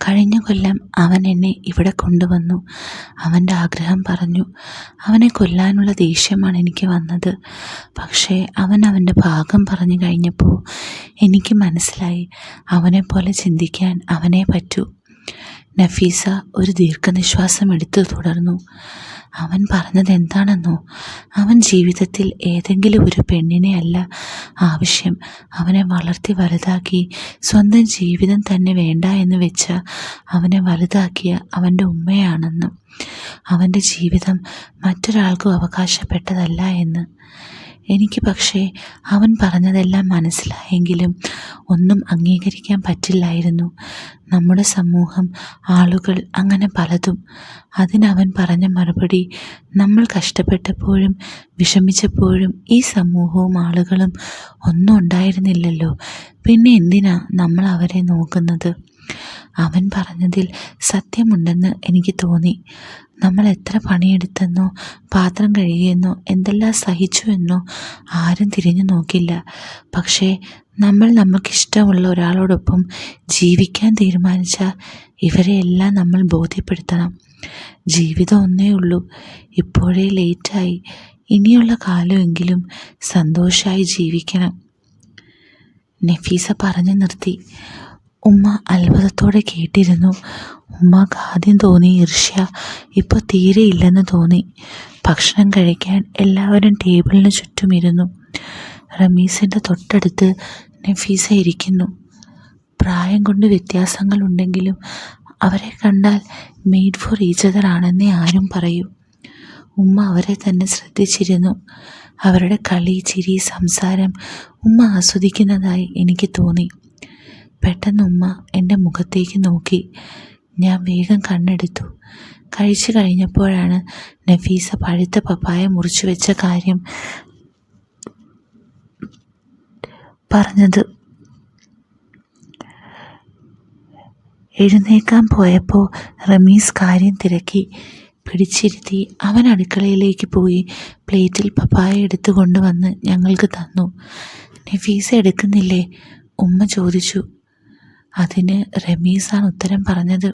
കഴിഞ്ഞ കൊല്ലം അവൻ എന്നെ ഇവിടെ കൊണ്ടുവന്നു. അവൻ്റെ ആഗ്രഹം പറഞ്ഞു. അവനെ കൊല്ലാനുള്ള ദേഷ്യമാണ് എനിക്ക് വന്നത്. പക്ഷേ അവൻ അവൻ്റെ ഭാഗം പറഞ്ഞു കഴിഞ്ഞപ്പോൾ എനിക്ക് മനസ്സിലായി, അവനെപ്പോലെ ചിന്തിക്കാൻ അവനെ പറ്റൂ. നഫീസ ഒരു ദീർഘനിശ്വാസം എടുത്തു തുടർന്നു. അവൻ പറഞ്ഞത് എന്താണെന്നോ? അവൻ ജീവിതത്തിൽ ഏതെങ്കിലും ഒരു പെണ്ണിനെ അല്ല ആവശ്യം. അവനെ വളർത്തി വലുതാക്കി സ്വന്തം ജീവിതം തന്നെ വേണ്ട എന്ന് വെച്ച അവനെ വലുതാക്കിയ അവൻ്റെ ഉമ്മയാണെന്ന്. അവൻ്റെ ജീവിതം മറ്റൊരാൾക്കും അവകാശപ്പെട്ടതല്ല എന്ന്. എനിക്ക് പക്ഷേ അവൻ പറഞ്ഞതെല്ലാം മനസ്സിലായെങ്കിലും ഒന്നും അംഗീകരിക്കാൻ പറ്റില്ലായിരുന്നു. നമ്മുടെ സമൂഹം, ആളുകൾ, അങ്ങനെ പലതും. അതിനവൻ പറഞ്ഞ മറുപടി, നമ്മൾ കഷ്ടപ്പെട്ടപ്പോഴും വിഷമിച്ചപ്പോഴും ഈ സമൂഹവും ആളുകളും ഒന്നും ഉണ്ടായിരുന്നില്ലല്ലോ, പിന്നെ എന്തിനാ നമ്മൾ അവരെ നോക്കുന്നത്? അവൻ പറഞ്ഞതിൽ സത്യമുണ്ടെന്ന് എനിക്ക് തോന്നി. നമ്മൾ എത്ര പണിയെടുത്തെന്നോ പാത്രം കഴുകിയെന്നോ എന്തെല്ലാം സഹിച്ചുവെന്നോ ആരും തിരിഞ്ഞു നോക്കില്ല. പക്ഷേ നമ്മൾ നമുക്കിഷ്ടമുള്ള ഒരാളോടൊപ്പം ജീവിക്കാൻ തീരുമാനിച്ചാൽ ഇവരെയെല്ലാം നമ്മൾ ബോധ്യപ്പെടുത്തണം. ജീവിതം ഒന്നേ ഉള്ളൂ. ഇപ്പോഴേ ലേറ്റായി. ഇനിയുള്ള കാലമെങ്കിലും സന്തോഷമായി ജീവിക്കണം. നഫീസ പറഞ്ഞു നിർത്തി. ഉമ്മ അത്ഭുതത്തോടെ കേട്ടിരുന്നു. ഉമ്മക്ക് ആദ്യം തോന്നി ഈർഷ്യ. ഇപ്പോൾ തീരെ ഇല്ലെന്ന് തോന്നി. ഭക്ഷണം കഴിക്കാൻ എല്ലാവരും ടേബിളിന് ചുറ്റുമിരുന്നു. റമീസിൻ്റെ തൊട്ടടുത്ത് നഫീസ ഇരിക്കുന്നു. പ്രായം കൊണ്ട് വ്യത്യാസങ്ങളുണ്ടെങ്കിലും അവരെ കണ്ടാൽ മെയ്ഡ് ഫോർ ഈച്ച് അതർ ആണെന്നേ ആരും പറയൂ. ഉമ്മ അവരെ തന്നെ ശ്രദ്ധിച്ചിരുന്നു. അവരുടെ കളി, ചിരി, സംസാരം ഉമ്മ ആസ്വദിക്കുന്നതായി എനിക്ക് തോന്നി. പെട്ടെന്ന് ഉമ്മ എൻ്റെ മുഖത്തേക്ക് നോക്കി. ഞാൻ വേഗം കണ്ണെടുത്തു. കഴിച്ചു കഴിഞ്ഞപ്പോഴാണ് നഫീസ പഴുത്ത പപ്പായ മുറിച്ചു വെച്ച കാര്യം പറഞ്ഞത്. എഴുന്നേക്കാൻ പോയപ്പോൾ റമീസ് കാര്യം തിരക്കി. പിടിച്ചിരുത്തി അവൻ അടുക്കളയിലേക്ക് പോയി പ്ലേറ്റിൽ പപ്പായ എടുത്തു കൊണ്ടുവന്ന് ഞങ്ങൾക്ക് തന്നു. നഫീസ എടുക്കുന്നില്ലേ? ഉമ്മ ചോദിച്ചു. അതിന് റമീസാണ് ഉത്തരം പറഞ്ഞത്.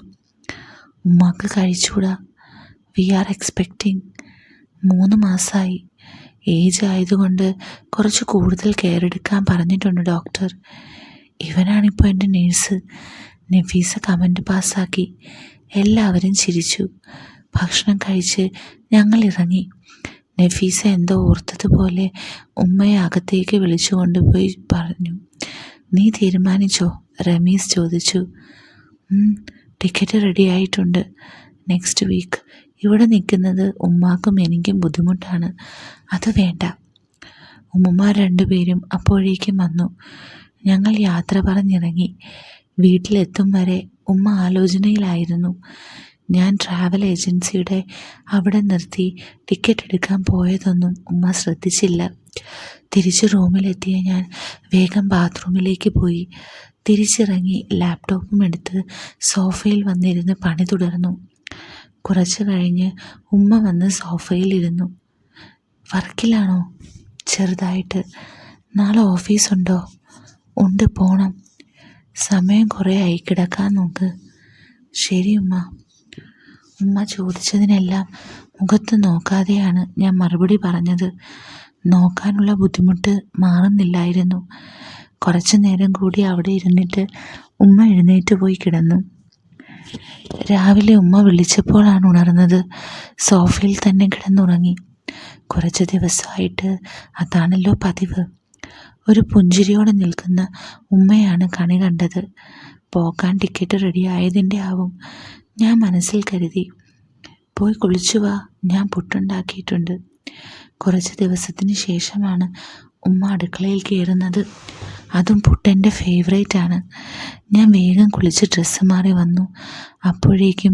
ഉമ്മക്ക് കഴിച്ചൂടാ. V R expecting. 3 മാസമായി. ഏജ് ആയതുകൊണ്ട് കുറച്ച് കൂടുതൽ കെയർ എടുക്കാൻ പറഞ്ഞിട്ടുണ്ട് ഡോക്ടർ. ഇവനാണിപ്പോൾ എൻ്റെ നേഴ്സ്. നഫീസ കമൻറ്റ് പാസ്സാക്കി. എല്ലാവരും ചിരിച്ചു. ഭക്ഷണം കഴിച്ച് ഞങ്ങൾ ഇറങ്ങി. നഫീസ എന്തോ ഓർത്തതുപോലെ ഉമ്മയെ അകത്തേക്ക് വിളിച്ചു കൊണ്ടുപോയി പറഞ്ഞു. നീ തീരുമാനിച്ചോ? റമീസ് ചോദിച്ചു. ടിക്കറ്റ് റെഡി ആയിട്ടുണ്ട്. Next week. ഇവിടെ നിൽക്കുന്നത് ഉമ്മാക്കും എനിക്കും ബുദ്ധിമുട്ടാണ്. അത് വേണ്ട. ഉമ്മമാർ 2 പേരും അപ്പോഴേക്കും വന്നു. ഞങ്ങൾ യാത്ര പറഞ്ഞിറങ്ങി. വീട്ടിലെത്തും വരെ ഉമ്മ ആലോചനയിലായിരുന്നു. ഞാൻ ട്രാവൽ ഏജൻസിയുടെ അവിടെ നിർത്തി ടിക്കറ്റ് എടുക്കാൻ പോയതൊന്നും ഉമ്മ ശ്രദ്ധിച്ചില്ല. തിരിച്ച് റൂമിലെത്തിയ ഞാൻ വേഗം ബാത്റൂമിലേക്ക് പോയി. തിരിച്ചിറങ്ങി ലാപ്ടോപ്പും എടുത്ത് സോഫയിൽ വന്നിരുന്ന് പണി തുടർന്നു. കുറച്ച് കഴിഞ്ഞ് ഉമ്മ വന്ന് സോഫയിലിരുന്നു. വർക്കിലാണോ? ചെറുതായിട്ട്. നാളെ ഓഫീസുണ്ടോ? ഉണ്ട്, പോണം. സമയം കുറേ ആയി, കിടക്കാൻ നോക്ക്. ശരി ഉമ്മ. ഉമ്മ ചോദിച്ചതിനെല്ലാം മുഖത്ത് നോക്കാതെയാണ് ഞാൻ മറുപടി പറഞ്ഞത്. നോക്കാനുള്ള ബുദ്ധിമുട്ട് മാറുന്നില്ലായിരുന്നു. കുറച്ചു നേരം കൂടി അവിടെ ഇരുന്നിട്ട് ഉമ്മ എഴുന്നേറ്റ് പോയി കിടന്നു. രാവിലെ ഉമ്മ വിളിച്ചപ്പോഴാണ് ഉണർന്നത്. സോഫയിൽ തന്നെ കിടന്നുറങ്ങി. കുറച്ച് ദിവസമായിട്ട് അതാണല്ലോ പതിവ്. ഒരു പുഞ്ചിരിയോടെ നിൽക്കുന്ന ഉമ്മയാണ് കണി കണ്ടത്. പോകാൻ ടിക്കറ്റ് റെഡി ആയതിൻ്റെ ആവും, ഞാൻ മനസ്സിൽ കരുതി. പോയി കുളിച്ചു വാ, ഞാൻ പുട്ടുണ്ടാക്കിയിട്ടുണ്ട്. കുറച്ച് ദിവസത്തിന് ശേഷമാണ് ഉമ്മ അടുക്കളയിൽ കയറുന്നത്. അതും പുട്ടെൻ്റെ ഫേവറേറ്റാണ്. ഞാൻ വേഗം കുളിച്ച് ഡ്രസ്സ് മാറി വന്നു. അപ്പോഴേക്കും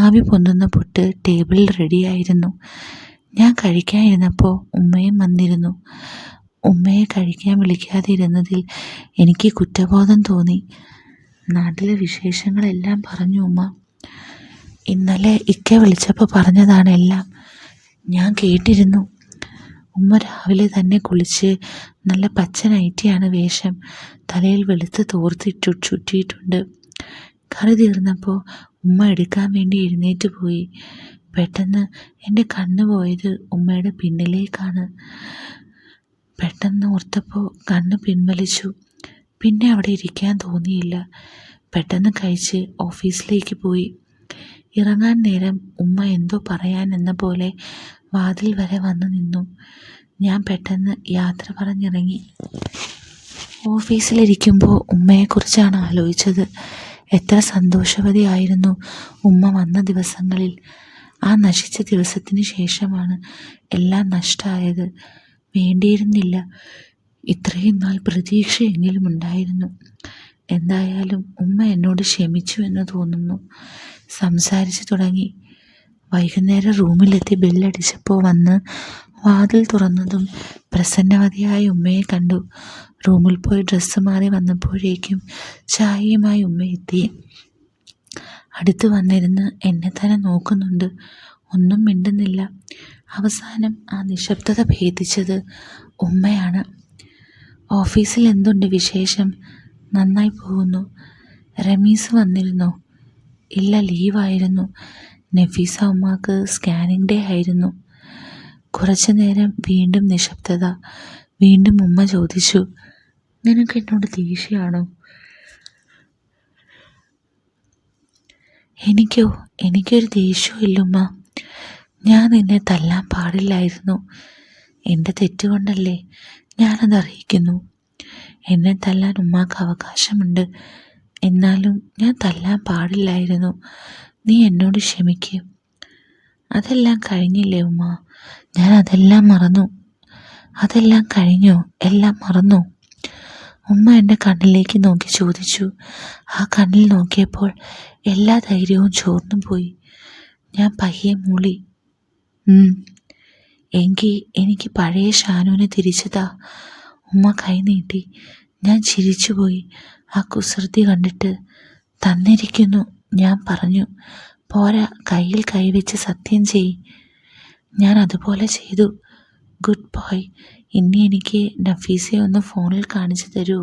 ആവി പൊന്തുന്ന പുട്ട് ടേബിളിൽ റെഡിയായിരുന്നു. ഞാൻ കഴിക്കാനിരുന്നപ്പോൾ ഉമ്മയും വന്നിരുന്നു. ഉമ്മയെ കഴിക്കാൻ വിളിക്കാതെ ഇരുന്നതിൽ എനിക്ക് കുറ്റബോധം തോന്നി. നാട്ടിലെ വിശേഷങ്ങളെല്ലാം പറഞ്ഞു ഉമ്മ. ഇന്നലെ ഇക്ക വിളിച്ചപ്പോൾ പറഞ്ഞതാണ് എല്ലാം. ഞാൻ കേട്ടിരുന്നു. ഉമ്മ രാവിലെ തന്നെ കുളിച്ച് നല്ല പച്ച നൈറ്റിയാണ് വേഷം. തലയിൽ വെളുത്ത് തോർത്തിട്ടു ചുറ്റിയിട്ടുണ്ട്. കറി തീർന്നപ്പോൾ ഉമ്മ എടുക്കാൻ വേണ്ടി എഴുന്നേറ്റ് പോയി. പെട്ടെന്ന് എൻ്റെ കണ്ണ് പോയത് ഉമ്മയുടെ പിന്നിലേക്കാണ്. പെട്ടെന്ന് ഓർത്തപ്പോൾ കണ്ണ് പിൻവലിച്ചു. പിന്നെ അവിടെ ഇരിക്കാൻ തോന്നിയില്ല. പെട്ടെന്ന് കഴിച്ച് ഓഫീസിലേക്ക് പോയി. ഇറങ്ങാൻ നേരം ഉമ്മ എന്തോ പറയാൻ എന്ന പോലെ വാതിൽ വരെ വന്നു നിന്നു. ഞാൻ പെട്ടെന്ന് യാത്ര പറഞ്ഞിറങ്ങി. ഓഫീസിലിരിക്കുമ്പോൾ ഉമ്മയെക്കുറിച്ചാണ് ആലോചിച്ചത്. എത്ര സന്തോഷവതിയായിരുന്നു ഉമ്മ വന്ന ദിവസങ്ങളിൽ. ആ നശിച്ച ദിവസത്തിന് ശേഷമാണ് എല്ലാം നഷ്ടമായത്. വേണ്ടിയിരുന്നില്ല. ഇത്രയും നാൾ പ്രതീക്ഷയെങ്കിലും ഉണ്ടായിരുന്നു. എന്തായാലും ഉമ്മ എന്നോട് ക്ഷമിച്ചു എന്ന് തോന്നുന്നു. സംസാരിച്ചു തുടങ്ങി. വൈകുന്നേരം റൂമിലെത്തി ബെല്ലടിച്ചപ്പോൾ വന്ന് വാതിൽ തുറന്നതും പ്രസന്നവതിയായ ഉമ്മയെ കണ്ടു. റൂമിൽ പോയി ഡ്രസ്സ് മാറി വന്നപ്പോഴേക്കും ചായയുമായി ഉമ്മ എത്തി. അടുത്ത് വന്നിരുന്ന് എന്നെ തന്നെ നോക്കുന്നുണ്ട്. ഒന്നും മിണ്ടുന്നില്ല. അവസാനം ആ നിശബ്ദത ഭേദിച്ചത് ഉമ്മയാണ്. ഓഫീസിൽ എന്തുണ്ട് വിശേഷം? നന്നായി പോകുന്നു. റമീസ് വന്നിരുന്നോ? ഇല്ല, ലീവായിരുന്നു. നഫീസ ഉമ്മാക്ക് സ്കാനിങ് ഡേ ആയിരുന്നു. കുറച്ചു നേരം വീണ്ടും നിശബ്ദത. വീണ്ടും ഉമ്മ ചോദിച്ചു, നിനക്ക് എന്നോട് ദേഷ്യമാണോ? എനിക്കൊരു ദേഷ്യവും ഇല്ലുമ്മ. ഞാൻ നിന്നെ തല്ലാൻ പാടില്ലായിരുന്നു. എൻ്റെ തെറ്റുകൊണ്ടല്ലേ, ഞാനത് അറിയിക്കുന്നു. എന്നെ തല്ലാൻ ഉമ്മാക്ക് അവകാശമുണ്ട്. എന്നാലും ഞാൻ തല്ലാൻ പാടില്ലായിരുന്നു. നീ എന്നോട് ക്ഷമിക്കും. അതെല്ലാം കഴിഞ്ഞില്ലേ ഉമ്മ? ഞാൻ അതെല്ലാം മറന്നു. അതെല്ലാം കഴിഞ്ഞോ? എല്ലാം മറന്നു? ഉമ്മ എൻ്റെ കണ്ണിലേക്ക് നോക്കി ചോദിച്ചു. ആ കണ്ണിൽ നോക്കിയപ്പോൾ എല്ലാ ധൈര്യവും ചോർന്നു പോയി. ഞാൻ പയ്യെ മൂളി, എങ്കിൽ എനിക്ക് പഴയ ഷാനുവിനെ തിരിച്ചതാ. ഉമ്മ കൈ നീട്ടി. ഞാൻ ചിരിച്ചുപോയി ആ കുസൃതി കണ്ടിട്ട്. തന്നിരിക്കുന്നു, ഞാൻ പറഞ്ഞു. പോരാ, കയ്യിൽ കൈവച്ച് സത്യം ചെയ്. ഞാൻ അതുപോലെ ചെയ്തു. Good boy. ഇനി എനിക്ക് നഫീസയെ ഒന്ന് ഫോണിൽ കാണിച്ചു തരൂ?